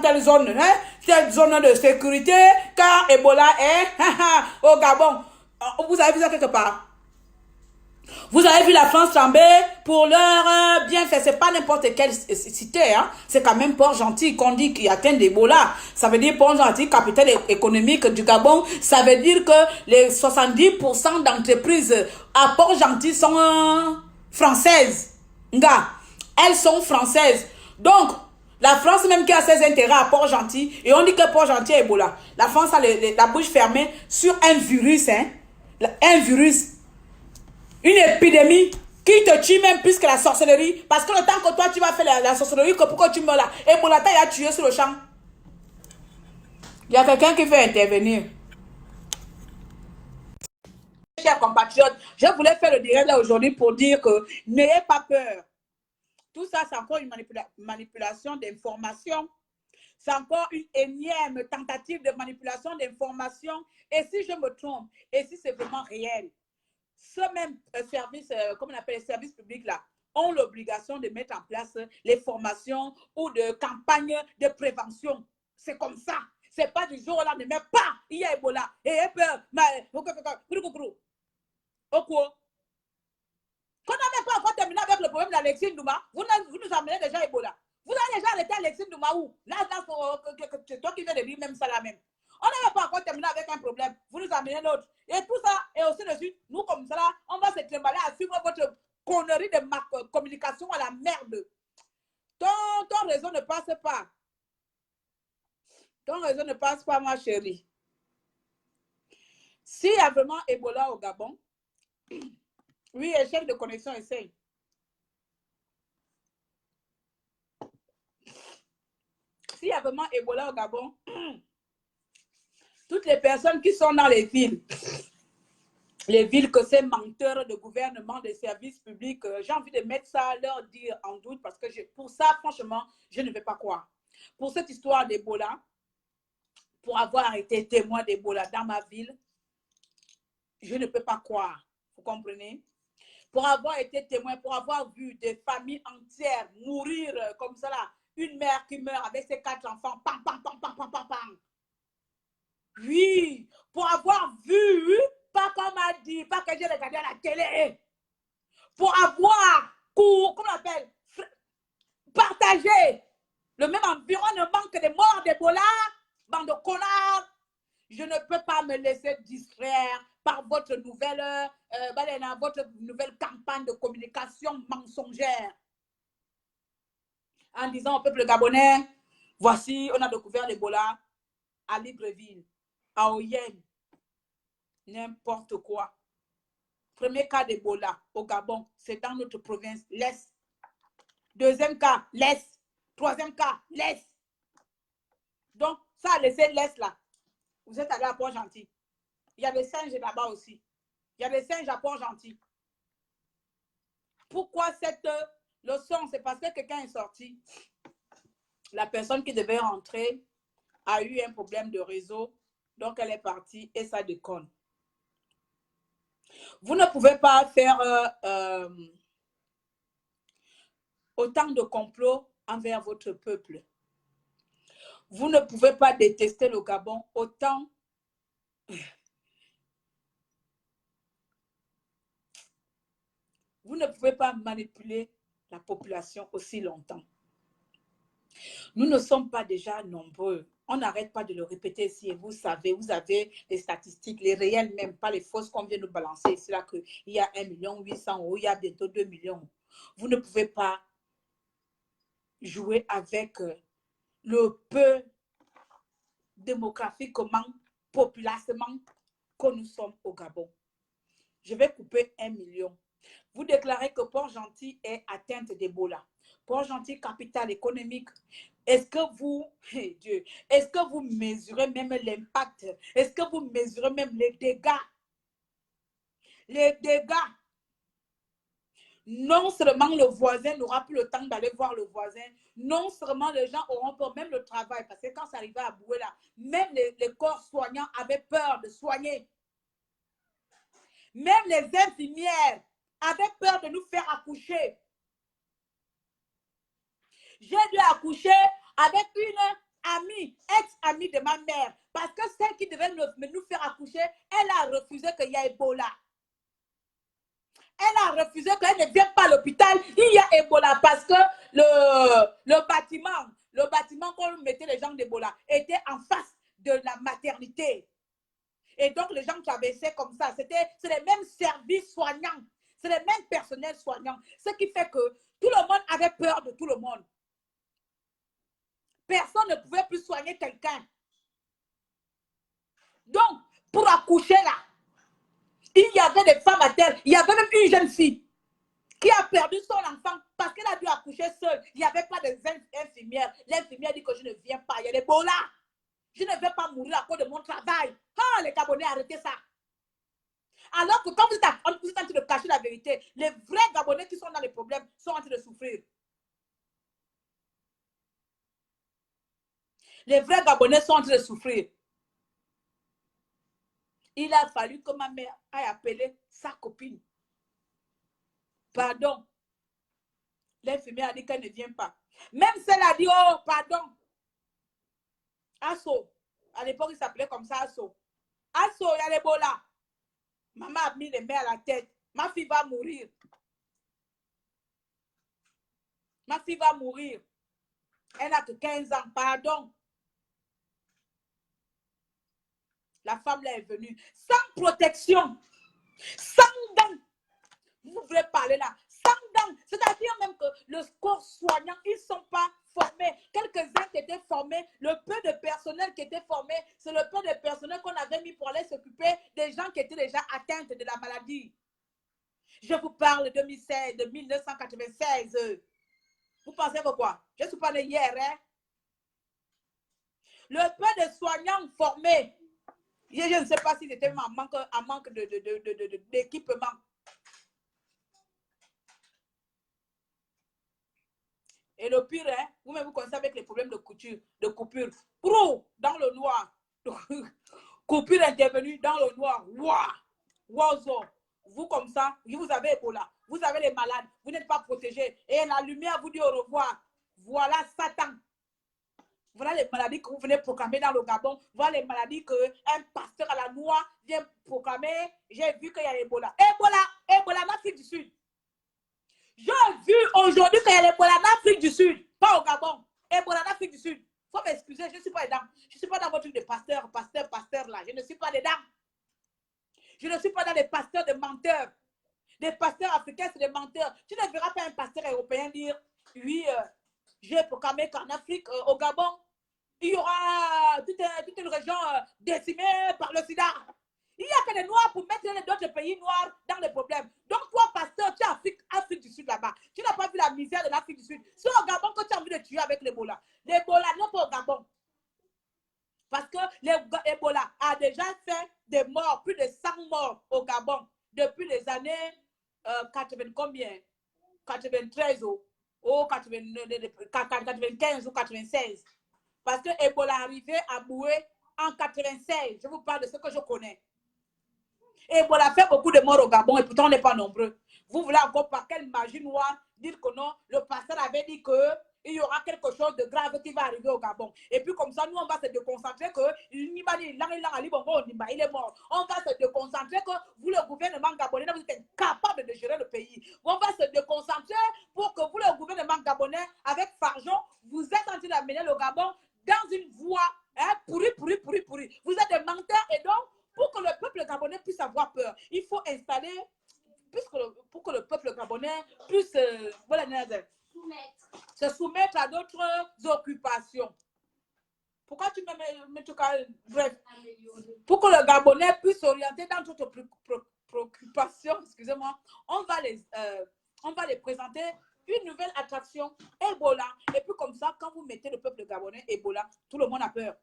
telle zone, hein, telle zone de sécurité, car Ebola est au Gabon. Vous avez vu ça quelque part? Vous avez vu la France trembler pour leur bienfait. C'est pas n'importe quelle cité. Hein. C'est quand même Port-Gentil qu'on dit qu'il atteint d'Ebola. Ça veut dire Port-Gentil, capitale économique du Gabon. Ça veut dire que les 70% d'entreprises à Port-Gentil sont françaises. Nga, elles sont françaises. Donc, la France même qui a ses intérêts à Port-Gentil, et on dit que Port-Gentil est Ebola. La France a la bouche fermée sur un virus. Hein. Un virus. Une épidémie qui te tue même plus que la sorcellerie. Parce que le temps que toi tu vas faire la sorcellerie, que pourquoi tu meurs là? Ebola t'a tué sur le champ. Il y a quelqu'un qui veut intervenir. Chers compatriotes, je voulais faire le direct là aujourd'hui pour dire que n'ayez pas peur. Tout ça, c'est encore une manipulation d'informations. C'est encore une énième tentative de manipulation d'informations. Et si je me trompe, et si c'est vraiment réel, ce même service, comme on appelle les services publics là, ont l'obligation de mettre en place les formations ou de campagnes de prévention. C'est comme ça. C'est pas du jour au lendemain, pas, il y a Ebola. Et peur. Quand on n'a pas encore terminé avec le problème d'Alexis Ndouma, vous nous amenez déjà Ebola. Vous avez déjà arrêté Alexis Ndouma où? Là, c'est toi qui viens de dire même ça là même. On n'avait pas encore terminé avec un problème. Vous nous amenez l'autre. Et tout ça, et aussi de suite, nous comme ça, là, on va se trimballer à suivre votre connerie de communication à la merde. Ton réseau ne passe pas. Ton réseau ne passe pas, ma chérie. S'il y a vraiment Ebola au Gabon, oui, échec de connexion, essaye. S'il y a vraiment Ebola au Gabon, toutes les personnes qui sont dans les villes que ces menteurs de gouvernement, des services publics, j'ai envie de mettre ça, leur dire en doute, parce que pour ça, franchement, je ne vais pas croire. Pour cette histoire d'Ebola, pour avoir été témoin d'Ebola dans ma ville, je ne peux pas croire. Vous comprenez? Pour avoir été témoin, pour avoir vu des familles entières mourir comme ça là, une mère qui meurt avec ses 4 enfants, pam, pam, pam, pam, pam, pam, pam. Oui, pour avoir vu, pas comme a dit, pas que j'ai regardé à la télé, pour avoir, comment on appelle, partagé le même environnement que des morts d'Ebola, bande de connards. Je ne peux pas me laisser distraire par votre nouvelle campagne de communication mensongère. En disant au peuple gabonais, voici, on a découvert l'Ebola à Libreville, à Oyem, n'importe quoi. Premier cas d'Ebola au Gabon, c'est dans notre province, l'Est. Deuxième cas, l'Est. Troisième cas, l'Est. Donc, ça a laissé l'Est là. Vous êtes allé à Port-Gentil. Il y a des singes là-bas aussi. Il y a des singes à Port-Gentil. Pourquoi cette leçon? C'est parce que quelqu'un est sorti. La personne qui devait rentrer a eu un problème de réseau. Donc, elle est partie et ça déconne. Vous ne pouvez pas faire autant de complots envers votre peuple. Vous ne pouvez pas détester le Gabon autant. Vous ne pouvez pas manipuler la population aussi longtemps. Nous ne sommes pas déjà nombreux. On n'arrête pas de le répéter ici. Et vous savez, vous avez les statistiques, les réelles même, pas les fausses qu'on vient nous balancer ici, là, qu'il y a 1 800 000, il y a bientôt 2 millions. Vous ne pouvez pas jouer avec le peu démographiquement, populairement que nous sommes au Gabon. Je vais couper 1 million. Vous déclarez que Port-Gentil est atteinte d'Ebola. Port-Gentil, capitale économique. Est-ce que vous, Dieu, est-ce que vous mesurez même l'impact? Est-ce que vous mesurez même les dégâts? Les dégâts. Non seulement le voisin n'aura plus le temps d'aller voir le voisin, non seulement les gens auront peur, même le travail, parce que quand ça arrivait à Boué là, même les corps soignants avaient peur de soigner. Même les infirmières avaient peur de nous faire accoucher. J'ai dû accoucher avec une amie, ex-amie de ma mère, parce que celle qui devait nous faire accoucher, elle a refusé qu'il y ait Ebola. Elle a refusé qu'elle ne vienne pas à l'hôpital. Il y a Ebola parce que le bâtiment qu'on mettait les gens d'Ebola était en face de la maternité. Et donc, les gens traversaient comme ça. C'est les mêmes services soignants. C'est les mêmes personnels soignants. Ce qui fait que tout le monde avait peur de tout le monde. Personne ne pouvait plus soigner quelqu'un. Donc, pour accoucher là, il y avait des femmes à terre. Il y avait même une jeune fille qui a perdu son enfant parce qu'elle a dû accoucher seule. Il n'y avait pas d'infirmière. L'infirmière dit que je ne viens pas. Il y a des bolas. Je ne vais pas mourir à cause de mon travail. Ah, les Gabonais, arrêtez ça. Alors que quand vous êtes en train de cacher la vérité, les vrais Gabonais qui sont dans les problèmes sont en train de souffrir. Les vrais Gabonais sont en train de souffrir. Il a fallu que ma mère aille appeler sa copine. Pardon. L'infirmière a dit qu'elle ne vient pas. Même si elle a dit, oh, pardon. Asso. À l'époque, il s'appelait comme ça, Asso. Asso, il y a l'Ebola. Maman a mis les mains à la tête. Ma fille va mourir. Ma fille va mourir. Elle n'a que 15 ans. Pardon. La femme là est venue. Sans protection. Sans dents. Vous voulez parler là. Sans dents. C'est-à-dire même que le corps soignant, ils ne sont pas formés. Quelques-uns qui étaient formés, le peu de personnel qui était formé, c'est le peu de personnel qu'on avait mis pour aller s'occuper des gens qui étaient déjà atteints de la maladie. Je vous parle de 2016, de 1996. Vous pensez que quoi? Je ne suis pas né hier. Hein? Le peu de soignants formés, je ne sais pas si c'était un manque d'équipement. Et le pire, hein, vous-même vous connaissez avec les problèmes de coupure. Pro, dans le noir. Coupure intervenue dans le noir. Wow. Vous comme ça, vous avez Ebola. Vous avez les malades. Vous n'êtes pas protégés. Et la lumière vous dit au revoir. Voilà Satan. Voilà les maladies que vous venez proclamer dans le Gabon. Voilà les maladies qu'un pasteur à la noix vient proclamer. J'ai vu qu'il y a Ebola. Ebola en Afrique du Sud. J'ai vu aujourd'hui qu'il y a l'Ebola en Afrique du Sud. Pas au Gabon. Ebola en Afrique du Sud. Il faut m'excuser, je ne suis pas dedans. Je ne suis pas dans votre truc de pasteur là. Je ne suis pas dedans. Je ne suis pas dans les pasteurs de menteurs. Les pasteurs africains, c'est des menteurs. Tu ne verras pas un pasteur européen dire, oui, j'ai proclamé qu'en Afrique, au Gabon, il y aura toute une région décimée par le sida. Il n'y a que des Noirs pour mettre d'autres pays noirs dans les problèmes. Donc, toi, pasteur, tu es Afrique du Sud là-bas. Tu n'as pas vu la misère de l'Afrique du Sud. C'est au Gabon que tu as envie de tuer avec l'Ebola. L'Ebola, non pas au Gabon. Parce que l'Ebola a déjà fait des morts, plus de 100 morts au Gabon depuis les années 80 combien 93 ou 95 ou 96. Parce que Ebola est arrivé à Boué en 96. Je vous parle de ce que je connais. Ebola fait beaucoup de morts au Gabon et pourtant on n'est pas nombreux. Vous voulez encore par quelle magie noire dire que non, le pasteur avait dit qu'il y aura quelque chose de grave qui va arriver au Gabon. Et puis comme ça, nous, on va se déconcentrer que il est mort. On va se déconcentrer que vous, le gouvernement gabonais, vous êtes incapable de gérer le pays. On va se déconcentrer pour que vous, le gouvernement gabonais, avec Farjon, vous êtes en train d'amener le Gabon dans une voie pourrie. Vous êtes des menteurs et donc, pour que le peuple gabonais puisse avoir peur, il faut installer, pour que le peuple gabonais puisse se soumettre à d'autres occupations. Pourquoi tu me mets tout cas, bref, pour que le Gabonais puisse s'orienter dans d'autres préoccupations, excusez-moi, on va les présenter une nouvelle attraction, Ebola. Et puis comme ça, quand vous mettez le peuple gabonais, Ebola, tout le monde a peur.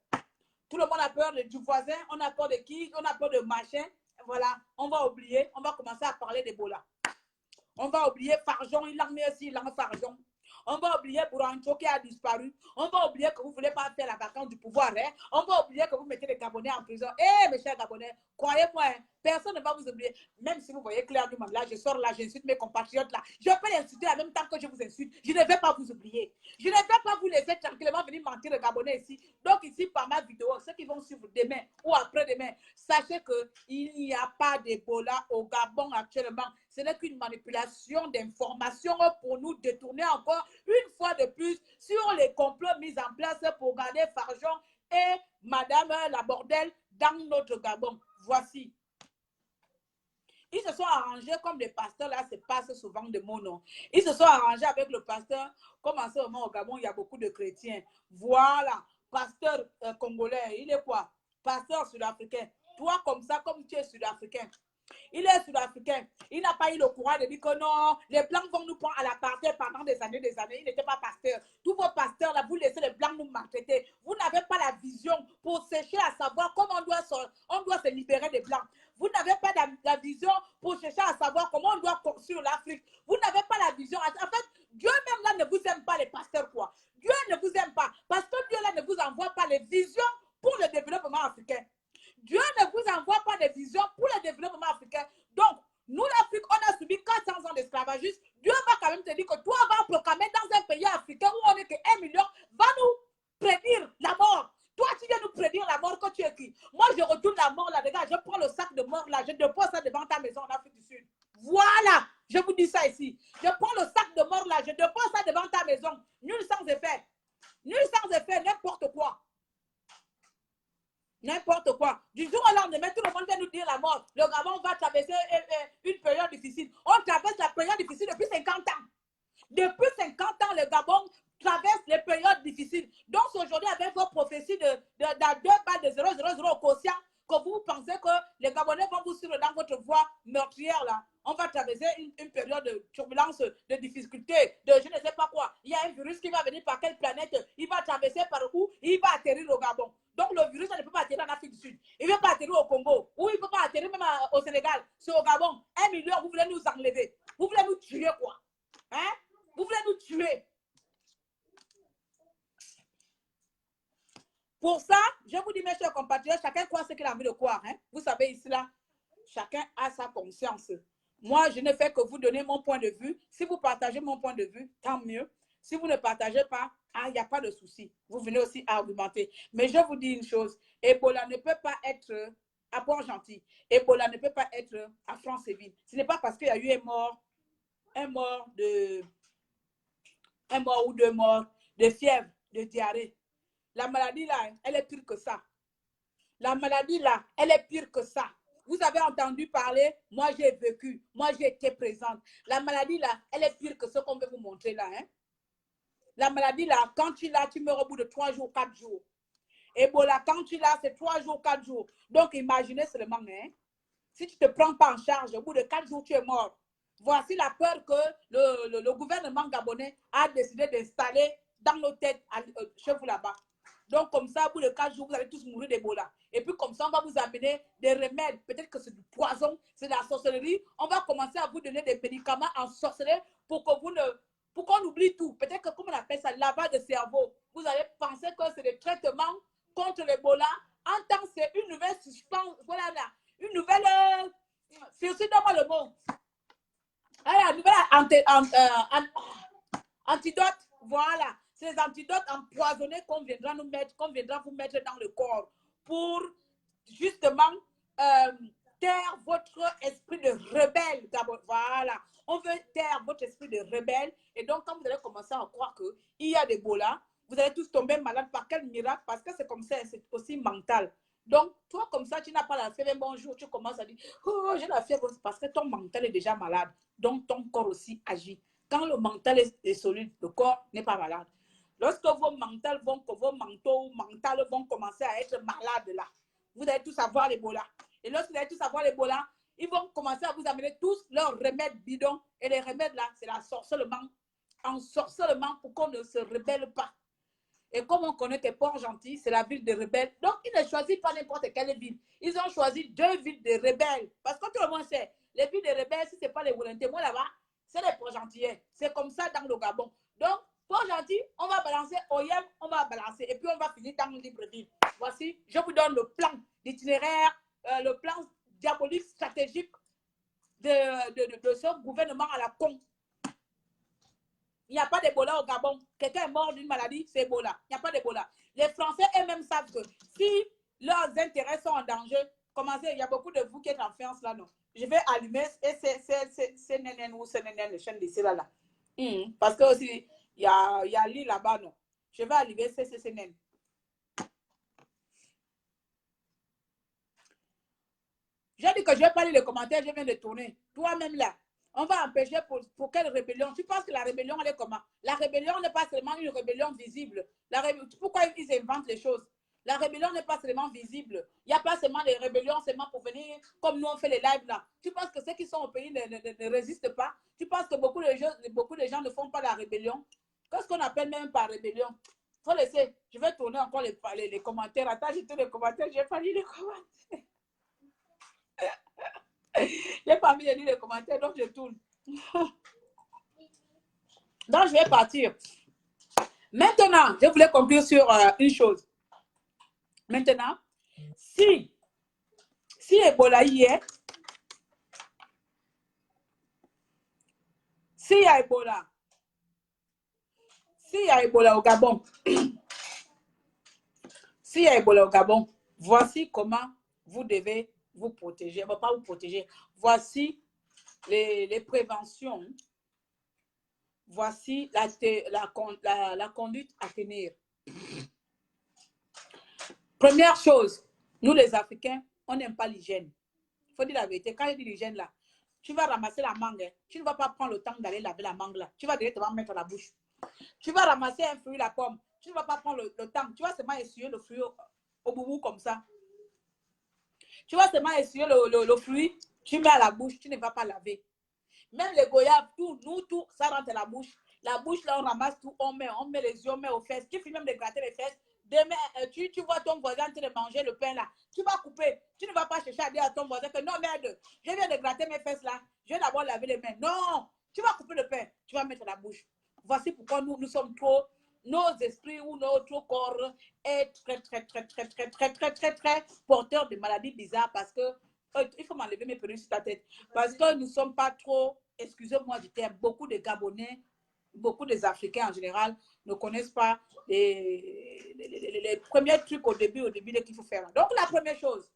Tout le monde a peur du voisin, on a peur de qui, on a peur de machin. Voilà, on va oublier, on va commencer à parler d'Ebola. On va oublier Farjon, il en met aussi, il en Farjon. On va oublier Bourancho qui a disparu. On va oublier que vous ne voulez pas faire la vacance du pouvoir. Hein? On va oublier que vous mettez les Gabonais en prison. Eh, mes chers Gabonais, croyez-moi, hein, Personne ne va vous oublier. Même si vous voyez Claire Newman, là, je sors là, j'insulte mes compatriotes là. Je peux les insulter en même temps que je vous insulte. Je ne vais pas vous oublier. Je ne vais pas vous laisser tranquillement venir mentir aux Gabonais ici. Donc ici, par ma vidéo, ceux qui vont suivre demain ou après-demain, sachez qu'il n'y a pas d'Ebola au Gabon actuellement. Ce n'est qu'une manipulation d'informations pour nous détourner encore une fois de plus sur les complots mis en place pour garder Farjon et Madame la Bordel dans notre Gabon. Voici. Ils se sont arrangés comme les pasteurs, là, se passe souvent de mon nom. Ils se sont arrangés avec le pasteur, comme en ce moment au Gabon, il y a beaucoup de chrétiens. Voilà, pasteur congolais, il est quoi? Pasteur sud-africain. Toi, comme ça, comme tu es sud-africain, il est sud-africain. Il n'a pas eu le courage de dire que non, les Blancs vont nous prendre à la partie pendant des années, des années. Il n'était pas pasteur. Tous vos pasteurs, là, vous laissez les Blancs nous maltraiter. Vous n'avez pas la vision pour chercher à savoir comment on doit se libérer des Blancs. Vous n'avez pas la vision pour chercher à savoir comment on doit construire l'Afrique. Vous n'avez pas la vision. En fait, Dieu même là ne vous aime pas, les pasteurs, quoi. Dieu ne vous aime pas. Parce que Dieu là ne vous envoie pas les visions pour le développement africain. Dieu ne vous envoie pas des visions pour le développement africain. Donc, nous, l'Afrique, on a subi 400 ans d'esclavagisme. Dieu va quand même te dire que toi, va proclamer dans un pays africain où on n'est que 1 million, va nous prédire la mort. Toi, tu viens nous prédire la mort quand tu es qui? Moi, je retourne la mort là, regarde, je prends le sac de mort là, je dépose ça devant ta maison en Afrique du Sud. Voilà, je vous dis ça ici. Je prends le sac de mort là, je dépose ça devant ta maison. Nul sans effet. Nul sans effet, n'importe quoi. N'importe quoi. Du jour au lendemain, tout le monde vient nous dire la mort. Le Gabon va traverser une période difficile. On traverse la période difficile depuis 50 ans. Depuis 50 ans, le Gabon traverse les périodes difficiles. Donc aujourd'hui, avec vos prophéties de 2 balles de 0,00 au quotient, que vous pensez que les Gabonais vont vous suivre dans votre voie meurtrière, là. On va traverser une période de turbulence, de difficulté, de je ne sais pas quoi. Il y a un virus qui va venir par quelle planète, il va traverser par où, il va atterrir au Gabon. Donc le virus, ça ne peut pas atterrir en Afrique du Sud. Il ne peut pas atterrir au Congo, ou il ne peut pas atterrir même au Sénégal. C'est au Gabon. 1 million, vous voulez nous enlever. Vous voulez nous tuer, quoi. Hein? Vous voulez nous tuer. Pour ça, je vous dis, mes chers compatriotes, chacun croit ce qu'il a envie de croire. Hein? Vous savez, ici, là, chacun a sa conscience. Moi, je ne fais que vous donner mon point de vue. Si vous partagez mon point de vue, tant mieux. Si vous ne partagez pas, il n'y a pas de souci. Vous venez aussi argumenter. Mais je vous dis une chose, Ebola ne peut pas être à Port-Gentil. Ebola ne peut pas être à Franceville. Ce n'est pas parce qu'il y a eu un mort ou 2 morts de fièvre, de diarrhée. La maladie là, elle est pire que ça. La maladie là, elle est pire que ça. Vous avez entendu parler, moi j'ai vécu, moi j'ai été présente. La maladie là, elle est pire que ce qu'on veut vous montrer là. Hein? La maladie là, quand tu l'as, tu meurs au bout de 3 jours, 4 jours. Ebola, quand tu l'as, c'est 3 jours, 4 jours. Donc imaginez seulement, hein? Si tu ne te prends pas en charge, au bout de 4 jours, tu es mort. Voici la peur que le gouvernement gabonais a décidé d'installer dans nos têtes chez vous là-bas. Donc, comme ça, au bout de 4 jours, vous allez tous mourir d'Ebola. Et puis, comme ça, on va vous amener des remèdes. Peut-être que c'est du poison, c'est de la sorcellerie. On va commencer à vous donner des médicaments en sorcellerie pour qu'on oublie tout. Peut-être que, comme on appelle ça, lavage de cerveau. Vous allez penser que c'est des traitements contre l'Ebola. En tant que c'est une nouvelle substance, voilà là, une nouvelle, c'est aussi dans le mot. La nouvelle antidote, voilà. C'est les antidotes empoisonnés qu'on viendra vous mettre dans le corps pour justement taire votre esprit de rebelle. Voilà. On veut taire votre esprit de rebelle. Et donc, quand vous allez commencer à croire qu'il y a des bolas, vous allez tous tomber malade. Par quel miracle? Parce que c'est comme ça, c'est aussi mental. Donc, toi, comme ça, tu n'as pas la fièvre. Bonjour, tu commences à dire, oh, j'ai la fièvre. Parce que ton mental est déjà malade. Donc, ton corps aussi agit. Quand le mental est solide, le corps n'est pas malade. Lorsque vos mentaux vont commencer à être malades là, vous allez tous avoir l'Ebola. Et lorsque vous allez tous avoir l'Ebola, ils vont commencer à vous amener tous leurs remèdes bidons. Et les remèdes là, c'est l'ensorcellement pour qu'on ne se rebelle pas. Et comme on connaît que Port-Gentil, c'est la ville des rebelles. Donc, ils ne choisissent pas n'importe quelle ville. Ils ont choisi 2 villes de rebelles. Parce que tout le monde sait, les villes de rebelles, si ce n'est pas les volontés, moi là-bas, c'est les Port-Gentillais. C'est comme ça dans le Gabon. Donc, Port-Gentil, on va balancer Oyem, on va balancer. Et puis, on va finir dans Libreville. Voici, je vous donne le plan d'itinéraire, le plan diabolique, stratégique de ce gouvernement à la con. Il n'y a pas d'Ebola au Gabon. Quelqu'un est mort d'une maladie, c'est Ebola. Il n'y a pas d'Ebola. Les Français eux-mêmes savent que si leurs intérêts sont en danger, commencez, il y a beaucoup de vous qui êtes en France là, non. Je vais allumer c'est nénène ou c'est nénène, le chaîne d'ici là. Parce que aussi, il y a l'île là-bas, non. Je vais allumer c'est nénène. J'ai dit que je vais pas lire les commentaires, je viens de tourner. Toi-même là, on va empêcher pour quelle rébellion? Tu penses que la rébellion, elle est comment? La rébellion n'est pas seulement une rébellion visible. Pourquoi ils inventent les choses? La rébellion n'est pas seulement visible. Il n'y a pas seulement des rébellions seulement pour venir, comme nous on fait les lives là. Tu penses que ceux qui sont au pays ne résistent pas? Tu penses que beaucoup de gens ne font pas la rébellion? Qu'est-ce qu'on appelle même par rébellion? Il faut laisser. Je vais tourner encore les commentaires. Attends, j'ai tous les commentaires. Je n'ai pas lu les commentaires. Je n'ai pas mis de lire les commentaires, donc je tourne. Donc, je vais partir. Maintenant, je voulais conclure sur une chose. Maintenant, si Ebola y est, s'il y a Ebola au Gabon, s'il y a Ebola au Gabon, voici comment vous devez vous protéger. Bon, pas vous protéger. Voici les préventions. Voici la conduite à tenir. Première chose, nous les Africains, on n'aime pas l'hygiène. Il faut dire la vérité. Quand je dis l'hygiène là, tu vas ramasser la mangue. Tu ne vas pas prendre le temps d'aller laver la mangue là. Tu vas directement mettre à la bouche. Tu vas ramasser un fruit, la pomme. Tu ne vas pas prendre le temps. Tu vas seulement essuyer le fruit au boubou comme ça. Tu vas seulement essuyer le fruit. Tu mets à la bouche. Tu ne vas pas laver. Même les goyaves, tout, ça rentre à la bouche. La bouche, là, on ramasse tout. On met les yeux, on met aux fesses. Tu finis même de gratter les fesses. Demain, tu vois ton voisin en train de manger le pain là. Tu vas couper. Tu ne vas pas chercher à dire à ton voisin que non, merde, je viens de gratter mes fesses là. Je vais d'abord laver les mains. Non, tu vas couper le pain. Tu vas mettre à la bouche. Voici pourquoi nous sommes trop, nos esprits ou notre corps est très porteur de maladies bizarres parce que il faut m'enlever mes perruques sur ta tête. Parce que nous ne sommes pas trop, excusez-moi du terme, beaucoup de Gabonais, beaucoup des Africains en général ne connaissent pas les premiers trucs au début qu'il faut faire. Donc, la première chose,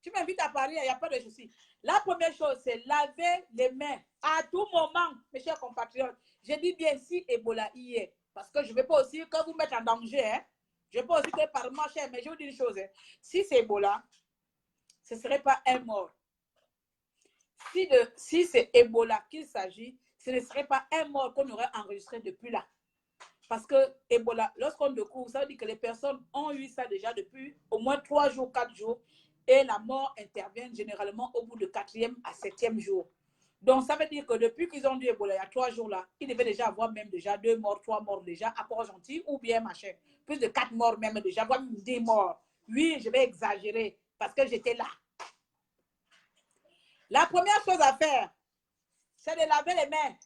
tu m'invites à Paris, il n'y a pas de souci. La première chose, c'est laver les mains à tout moment, mes chers compatriotes. Je dis bien si Ebola y est, parce que je ne vais pas aussi que vous mettre en danger. Hein. Je ne vais pas aussi que par moi, cher, mais je vous dis une chose. Hein. Si c'est Ebola, ce ne serait pas un mort. Si c'est Ebola qu'il s'agit, ce ne serait pas un mort qu'on aurait enregistré depuis là. Parce que Ebola, lorsqu'on découvre, ça veut dire que les personnes ont eu ça déjà depuis au moins 3 jours, 4 jours. Et la mort intervient généralement au bout de 4e à 7e jour. Donc, ça veut dire que depuis qu'ils ont eu Ebola il y a 3 jours là, ils devaient déjà avoir même déjà 2 morts, 3 morts déjà à Port-Gentil ou bien machin. Plus de 4 morts même déjà, voire 10 morts. Oui, je vais exagérer parce que j'étais là. La première chose à faire, c'est de laver les mains.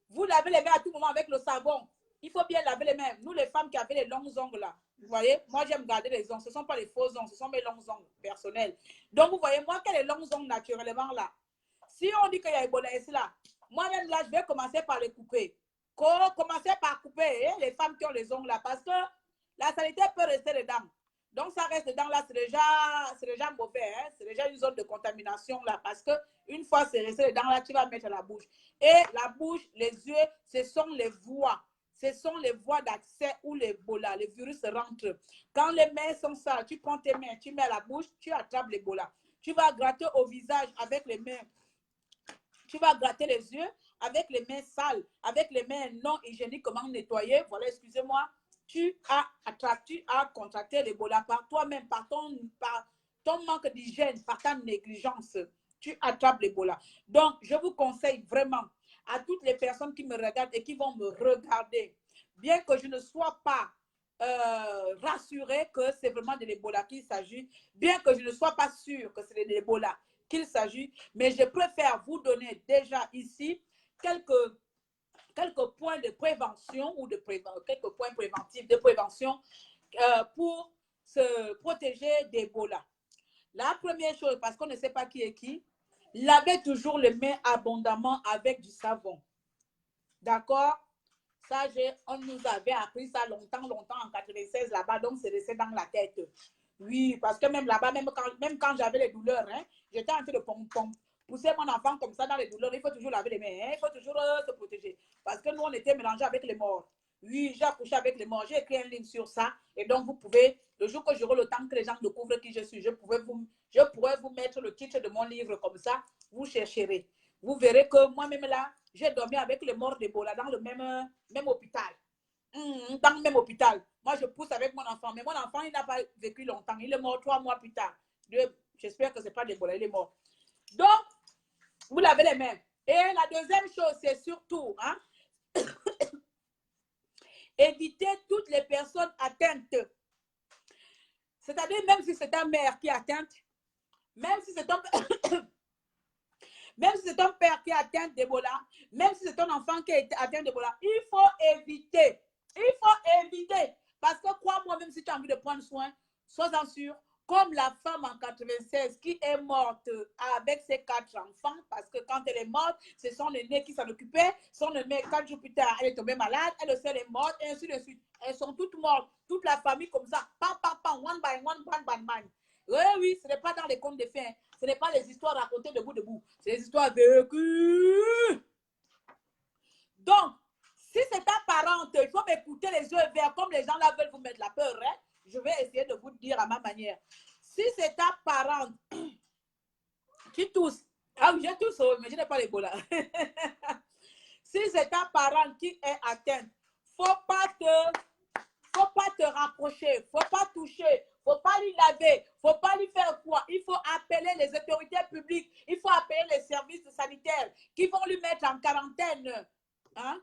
Vous lavez les mains à tout moment avec le savon. Il faut bien laver les mains. Nous, les femmes qui avaient les longs ongles là, vous voyez, moi j'aime garder les ongles. Ce ne sont pas les faux ongles, ce sont mes longs ongles personnels. Donc, vous voyez, moi qui ai les longs ongles naturellement là, si on dit qu'il y a Ebola ici là, moi-même là, je vais commencer par les couper. Commencer par couper les femmes qui ont les ongles là, parce que la saleté peut rester dedans. Donc, ça reste dedans là, c'est déjà mauvais. Hein? C'est déjà une zone de contamination là, parce que une fois c'est resté dedans là, tu vas mettre la bouche. Et la bouche, les yeux, ce sont les voies. Ce sont les voies d'accès où l'Ebola, le virus rentre. Quand les mains sont sales, tu prends tes mains, tu mets à la bouche, tu attrapes l'Ebola. Tu vas gratter au visage avec les mains. Tu vas gratter les yeux avec les mains sales, avec les mains non hygiéniques, comment nettoyer. Voilà, excusez-moi. Tu as contracté l'Ebola par toi-même, par ton manque d'hygiène, par ta négligence. Tu attrapes l'Ebola. Donc, je vous conseille vraiment à toutes les personnes qui me regardent et qui vont me regarder, bien que je ne sois pas rassurée que c'est vraiment de l'Ebola qu'il s'agit, bien que je ne sois pas sûre que c'est de l'Ebola qu'il s'agit, mais je préfère vous donner déjà ici quelques points de prévention ou quelques points préventifs de prévention pour se protéger d'Ebola? La première chose, parce qu'on ne sait pas qui est qui, lavez toujours les mains abondamment avec du savon. D'accord? Ça, on nous avait appris ça longtemps en 96 là-bas, donc c'est resté dans la tête. Oui, parce que même là-bas, même quand j'avais les douleurs, hein, j'étais en train de pousser mon enfant comme ça dans les douleurs. Il faut toujours laver les mains, hein, il faut toujours se protéger. Parce que nous, on était mélangés avec les morts. Oui, j'ai accouché avec les morts. J'ai écrit un livre sur ça. Et donc, vous pouvez, le jour que j'aurai le temps que les gens découvrent qui je suis, je pourrais vous mettre le titre de mon livre comme ça. Vous chercherez. Vous verrez que moi-même là, j'ai dormi avec les morts d'Ebola dans le même hôpital. Dans le même hôpital. Moi, je pousse avec mon enfant. Mais mon enfant, il n'a pas vécu longtemps. Il est mort 3 mois plus tard. J'espère que ce n'est pas d'Ebola, il est mort. Donc, vous lavez les mains. Et la deuxième chose, c'est surtout, hein, éviter toutes les personnes atteintes. C'est-à-dire, même si c'est ta mère qui est atteinte, même si c'est ton... Même si c'est ton père qui est atteint d'Ebola, même si c'est ton enfant qui est atteint d'Ebola, il faut éviter. Il faut éviter. Parce que crois-moi, même si tu as envie de prendre soin, sois-en sûr, comme la femme en 96 qui est morte avec ses 4 enfants, parce que quand elle est morte, c'est son aîné qui s'en occupait, son aîné, 4 jours plus tard, elle est tombée malade, elle aussi elle est morte, et ainsi de suite. Elles sont toutes mortes, toute la famille comme ça, one by one. Oui, oui, ce n'est pas dans les contes de fées. Ce n'est pas les histoires racontées de bout de bout. C'est les histoires vécues. Donc, si c'est ta parente, il faut m'écouter les yeux verts comme les gens là veulent vous mettre la peur. Hein? Je vais essayer de vous dire à ma manière. Si c'est ta parente qui tousse, ah oui, j'ai tousse, mais je n'ai pas l'Ebola. Si c'est ta parente qui est atteinte, faut pas te rapprocher, faut pas toucher, faut pas lui laver, faut pas lui faire quoi. Il faut appeler les autorités publiques, il faut appeler les services sanitaires qui vont lui mettre en quarantaine. Hein?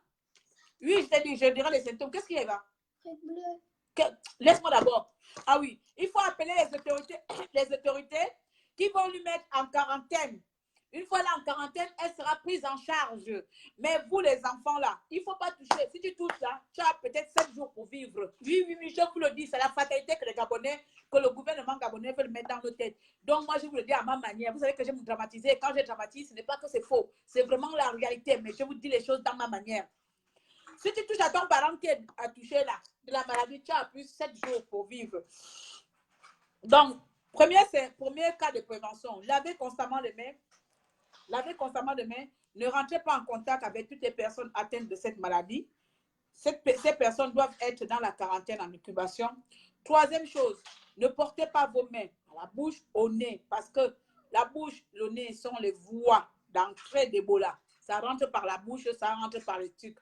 Oui, je t'ai dit, je dirai les symptômes. Qu'est-ce qu'il y a là? Laisse-moi d'abord. Ah oui, il faut appeler les autorités qui vont lui mettre en quarantaine. Une fois là en quarantaine, elle sera prise en charge. Mais vous, les enfants là, il ne faut pas toucher. Si tu touches là, tu as peut-être 7 jours pour vivre. Oui, je vous le dis, c'est la fatalité que les Gabonais, que le gouvernement gabonais veut mettre dans nos têtes. Donc moi, je vous le dis à ma manière. Vous savez que j'aime dramatiser. Quand je dramatise, ce n'est pas que c'est faux. C'est vraiment la réalité. Mais je vous dis les choses dans ma manière. Si tu touches à ton parent qui est touché là, de la maladie, tu as plus 7 jours pour vivre. Donc, premier cas de prévention. Lavez constamment les mains. Lavez constamment les mains. Ne rentrez pas en contact avec toutes les personnes atteintes de cette maladie. Ces personnes doivent être dans la quarantaine en incubation. Troisième chose, ne portez pas vos mains à la bouche, au nez, parce que la bouche, le nez sont les voies d'entrée d'Ebola. Ça rentre par la bouche, ça rentre par les trucs.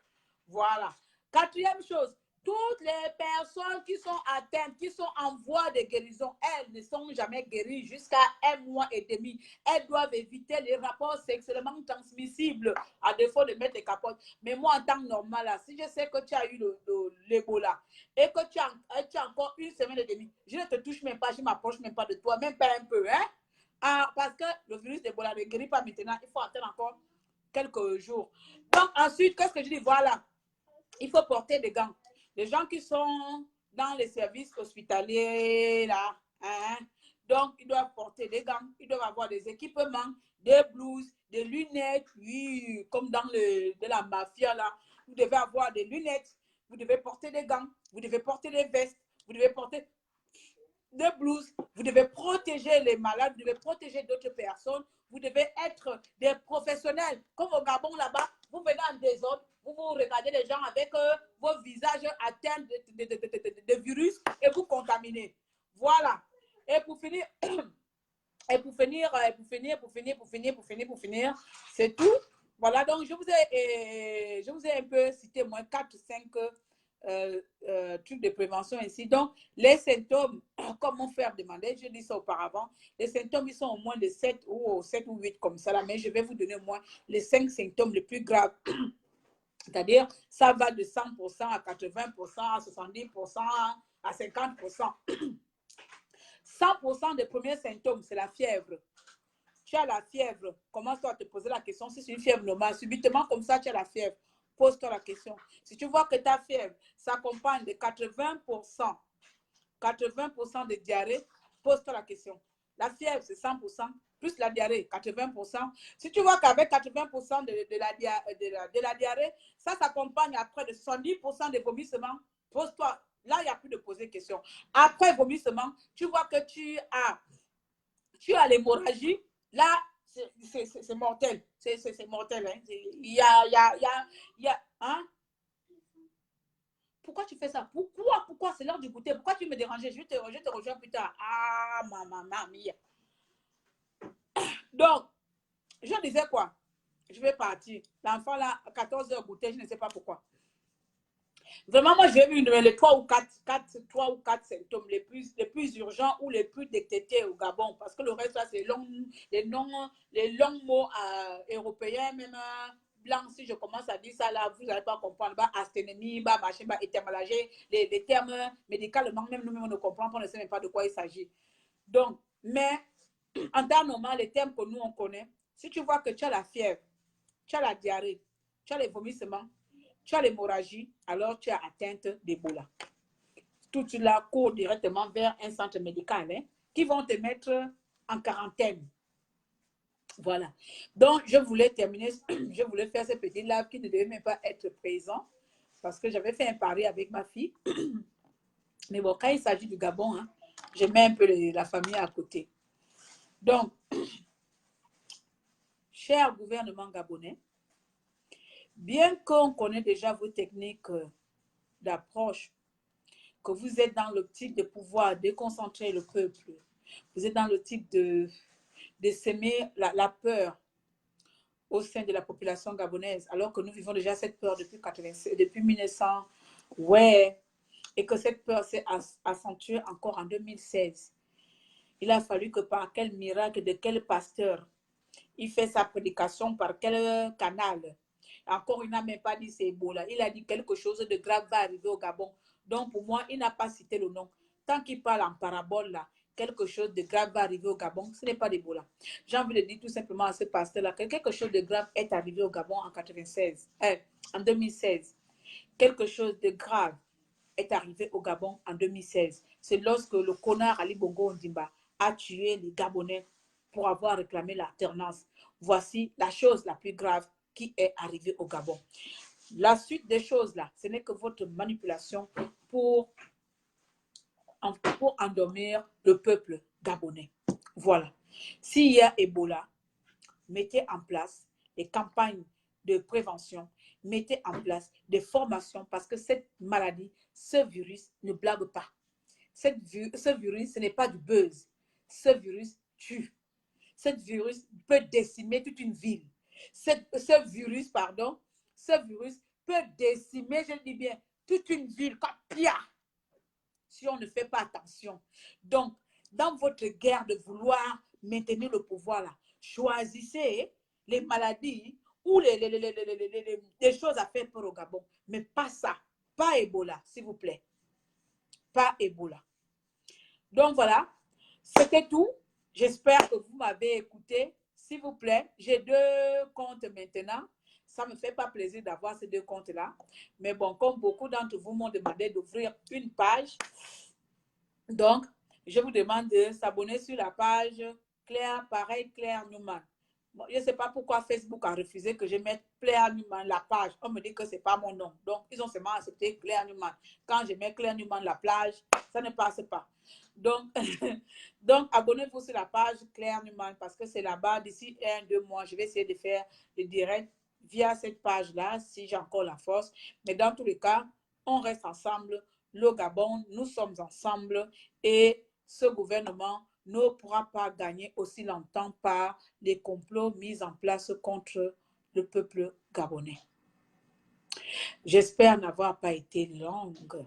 Voilà. Quatrième chose, toutes les personnes qui sont atteintes, qui sont en voie de guérison, elles ne sont jamais guéries jusqu'à 1 mois et demi. Elles doivent éviter les rapports sexuellement transmissibles, à défaut de mettre les capotes. Mais moi, en temps normal, là, si je sais que tu as eu l'Ebola et que tu as encore 1 semaine et demie, je ne te touche même pas, je ne m'approche même pas de toi, même pas un peu. Hein? Parce que le virus d'Ebola ne guérit pas maintenant, il faut attendre encore quelques jours. Donc, ensuite, qu'est-ce que je dis? Voilà, il faut porter des gants. Les gens qui sont dans les services hospitaliers, là, hein, donc ils doivent porter des gants, ils doivent avoir des équipements, des blouses, des lunettes, oui, comme dans de la mafia, là. Vous devez avoir des lunettes, vous devez porter des gants, vous devez porter des vestes, vous devez porter des blouses, vous devez protéger les malades, vous devez protéger d'autres personnes, vous devez être des professionnels. Comme au Gabon, là-bas, vous venez en désordre, vous regardez les gens avec vos visages atteints de virus et vous contaminez. Voilà. Et pour finir, c'est tout. Voilà, donc je vous ai un peu cité moins 4-5 trucs de prévention ici. Donc, les symptômes, comme mon frère demandait, je dis ça auparavant, les symptômes, ils sont au moins de 7 ou 8 comme ça, là, mais je vais vous donner au moins les 5 symptômes les plus graves. C'est-à-dire, ça va de 100% à 80%, à 70%, à 50%. 100% des premiers symptômes, c'est la fièvre. Tu as la fièvre, commence-toi à te poser la question si c'est une fièvre normale. Subitement, comme ça, tu as la fièvre. Pose-toi la question. Si tu vois que ta fièvre s'accompagne de 80% 80% de diarrhée, pose-toi la question. La fièvre, c'est 100%, plus la diarrhée, 80%. Si tu vois qu'avec 80% de la diarrhée, ça s'accompagne après de 70% de vomissements, pose-toi. Là, il n'y a plus de poser question. Après vomissement, tu vois que tu as l'hémorragie. Là, c'est mortel. C'est mortel. Hein. Hein? Pourquoi tu fais ça? Pourquoi? C'est l'heure du goûter. Pourquoi tu me déranges? Je te rejoins plus tard. Ah, maman mia. Donc, je disais quoi? Je vais partir. L'enfant là, à 14h goûter, je ne sais pas pourquoi. Vraiment, moi, j'ai eu les 3 ou 4 symptômes les plus urgents ou les plus détectés au Gabon. Parce que le reste, c'est les longs mots européens, même blancs. Si je commence à dire ça, là, vous n'allez pas comprendre. Bah, asthénémie, bah, machin, bah, étymologie, les termes médicalement, même nous-mêmes, on ne comprend pas, on ne sait même pas de quoi il s'agit. Donc, mais en temps normal, les termes que nous, on connaît, si tu vois que tu as la fièvre, tu as la diarrhée, tu as les vomissements, tu as l'hémorragie, alors tu as atteinte d'Ebola. Tout cela court directement vers un centre médical qui vont te mettre en quarantaine. Voilà. Donc, je voulais terminer, je voulais faire ce petit live qui ne devait même pas être présent parce que j'avais fait un pari avec ma fille. Mais bon, quand il s'agit du Gabon, hein, je mets un peu la famille à côté. Donc, cher gouvernement gabonais, bien qu'on connaisse déjà vos techniques d'approche, que vous êtes dans l'optique de pouvoir déconcentrer le peuple, vous êtes dans l'optique de s'aimer la peur au sein de la population gabonaise, alors que nous vivons déjà cette peur depuis 1900, ouais, et que cette peur s'est accentuée encore en 2016. Il a fallu que par quel miracle, de quel pasteur, il fait sa prédication par quel canal. Encore, il n'a même pas dit c'est Ebola. Il a dit quelque chose de grave va arriver au Gabon. Donc, pour moi, il n'a pas cité le nom. Tant qu'il parle en parabole, là, quelque chose de grave va arriver au Gabon, ce n'est pas d'Ebola. J'ai envie de dire tout simplement à ce pasteur-là que quelque chose de grave est arrivé au Gabon en 2016. Quelque chose de grave est arrivé au Gabon en 2016. C'est lorsque le connard Ali Bongo Ondimba a tué les Gabonais pour avoir réclamé l'alternance. Voici la chose la plus grave qui est arrivée au Gabon. La suite des choses là, ce n'est que votre manipulation pour endormir le peuple gabonais. Voilà. S'il y a Ebola, mettez en place des campagnes de prévention, mettez en place des formations parce que cette maladie, ce virus ne blague pas. Ce virus, ce n'est pas du buzz. Ce virus tue. Ce virus peut décimer toute une ville. Ce virus peut décimer, je dis bien, toute une ville comme Pia, si on ne fait pas attention. Donc, dans votre guerre de vouloir maintenir le pouvoir, là, choisissez les maladies ou les choses à faire pour le Gabon. Mais pas ça. Pas Ebola, s'il vous plaît. Pas Ebola. Donc, voilà. C'était tout. J'espère que vous m'avez écouté. S'il vous plaît, j'ai 2 comptes maintenant. Ça ne me fait pas plaisir d'avoir ces 2 comptes-là. Mais bon, comme beaucoup d'entre vous m'ont demandé d'ouvrir une page, donc, je vous demande de s'abonner sur la page Claire, pareil, Claire Newman. Bon, je ne sais pas pourquoi Facebook a refusé que je mette Claire Newman la page. On me dit que ce n'est pas mon nom. Donc, ils ont seulement accepté Claire Newman. Quand je mets Claire Newman la plage, ça ne passe pas. Donc, donc abonnez-vous sur la page Claire Newman parce que c'est là-bas. D'ici 1-2 mois, je vais essayer de faire des directs via cette page-là si j'ai encore la force. Mais dans tous les cas, on reste ensemble. Le Gabon, nous sommes ensemble et ce gouvernement ne pourra pas gagner aussi longtemps par les complots mis en place contre le peuple gabonais. J'espère n'avoir pas été longue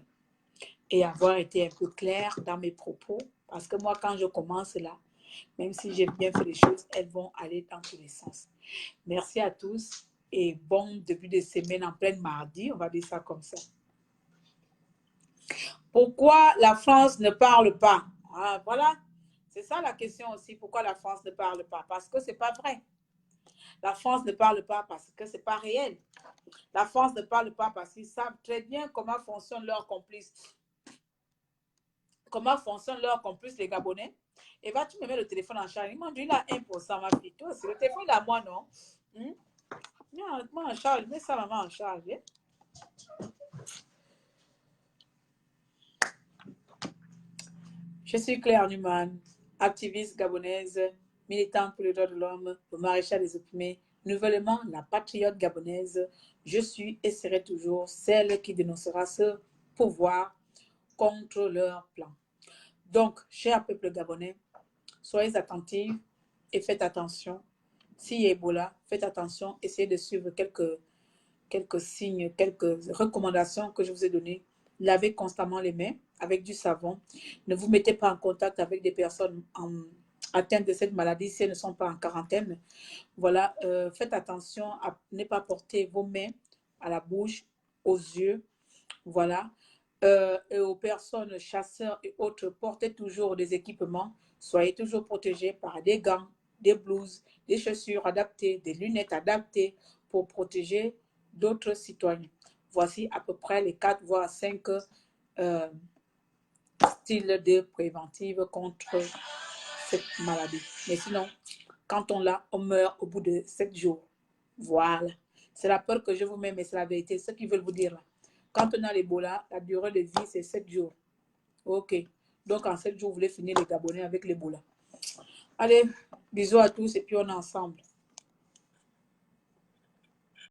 et avoir été un peu claire dans mes propos parce que moi, quand je commence là, même si j'ai bien fait les choses, elles vont aller dans tous les sens. Merci à tous et bon début de semaine en pleine mardi, on va dire ça comme ça. Pourquoi la France ne parle pas? Ah, voilà, c'est ça la question aussi. Pourquoi la France ne parle pas? Parce que ce n'est pas vrai. La France ne parle pas parce que ce n'est pas réel. La France ne parle pas parce qu'ils savent très bien comment fonctionnent leurs complices. comment fonctionne leur complice, les Gabonais. Et vas-tu me mettre le téléphone en charge? Il m'a dit, il a 1%, ma fille. Toi aussi, le téléphone, il est à moi, non? Moi en charge, mets ça, maman, en charge. Hein? Je suis Claire Numan, activiste gabonaise, militante pour les droits de l'homme, le maréchal des opprimés, nouvellement la patriote gabonaise. Je suis et serai toujours celle qui dénoncera ce pouvoir contre leur plan. Donc, cher peuple gabonais, soyez attentifs et faites attention. S'il y a Ebola, faites attention, essayez de suivre quelques signes, quelques recommandations que je vous ai données. Lavez constamment les mains avec du savon. Ne vous mettez pas en contact avec des personnes atteintes de cette maladie si elles ne sont pas en quarantaine. Voilà, faites attention à ne pas porter vos mains à la bouche, aux yeux. Voilà. Et aux personnes chasseurs et autres, portez toujours des équipements. Soyez toujours protégés par des gants, des blouses, des chaussures adaptées, des lunettes adaptées pour protéger d'autres citoyens. Voici à peu près les 4 voire 5 styles de préventive contre cette maladie. Mais sinon, quand on l'a, on meurt au bout de 7 jours. Voilà. C'est la peur que je vous mets, mais c'est la vérité. Ce qu'ils veulent vous dire là. Quand on a l'Ebola, la durée de vie, c'est 7 jours. OK. Donc, en 7 jours, vous voulez finir les Gabonais avec l'Ebola. Allez, bisous à tous et puis on est ensemble.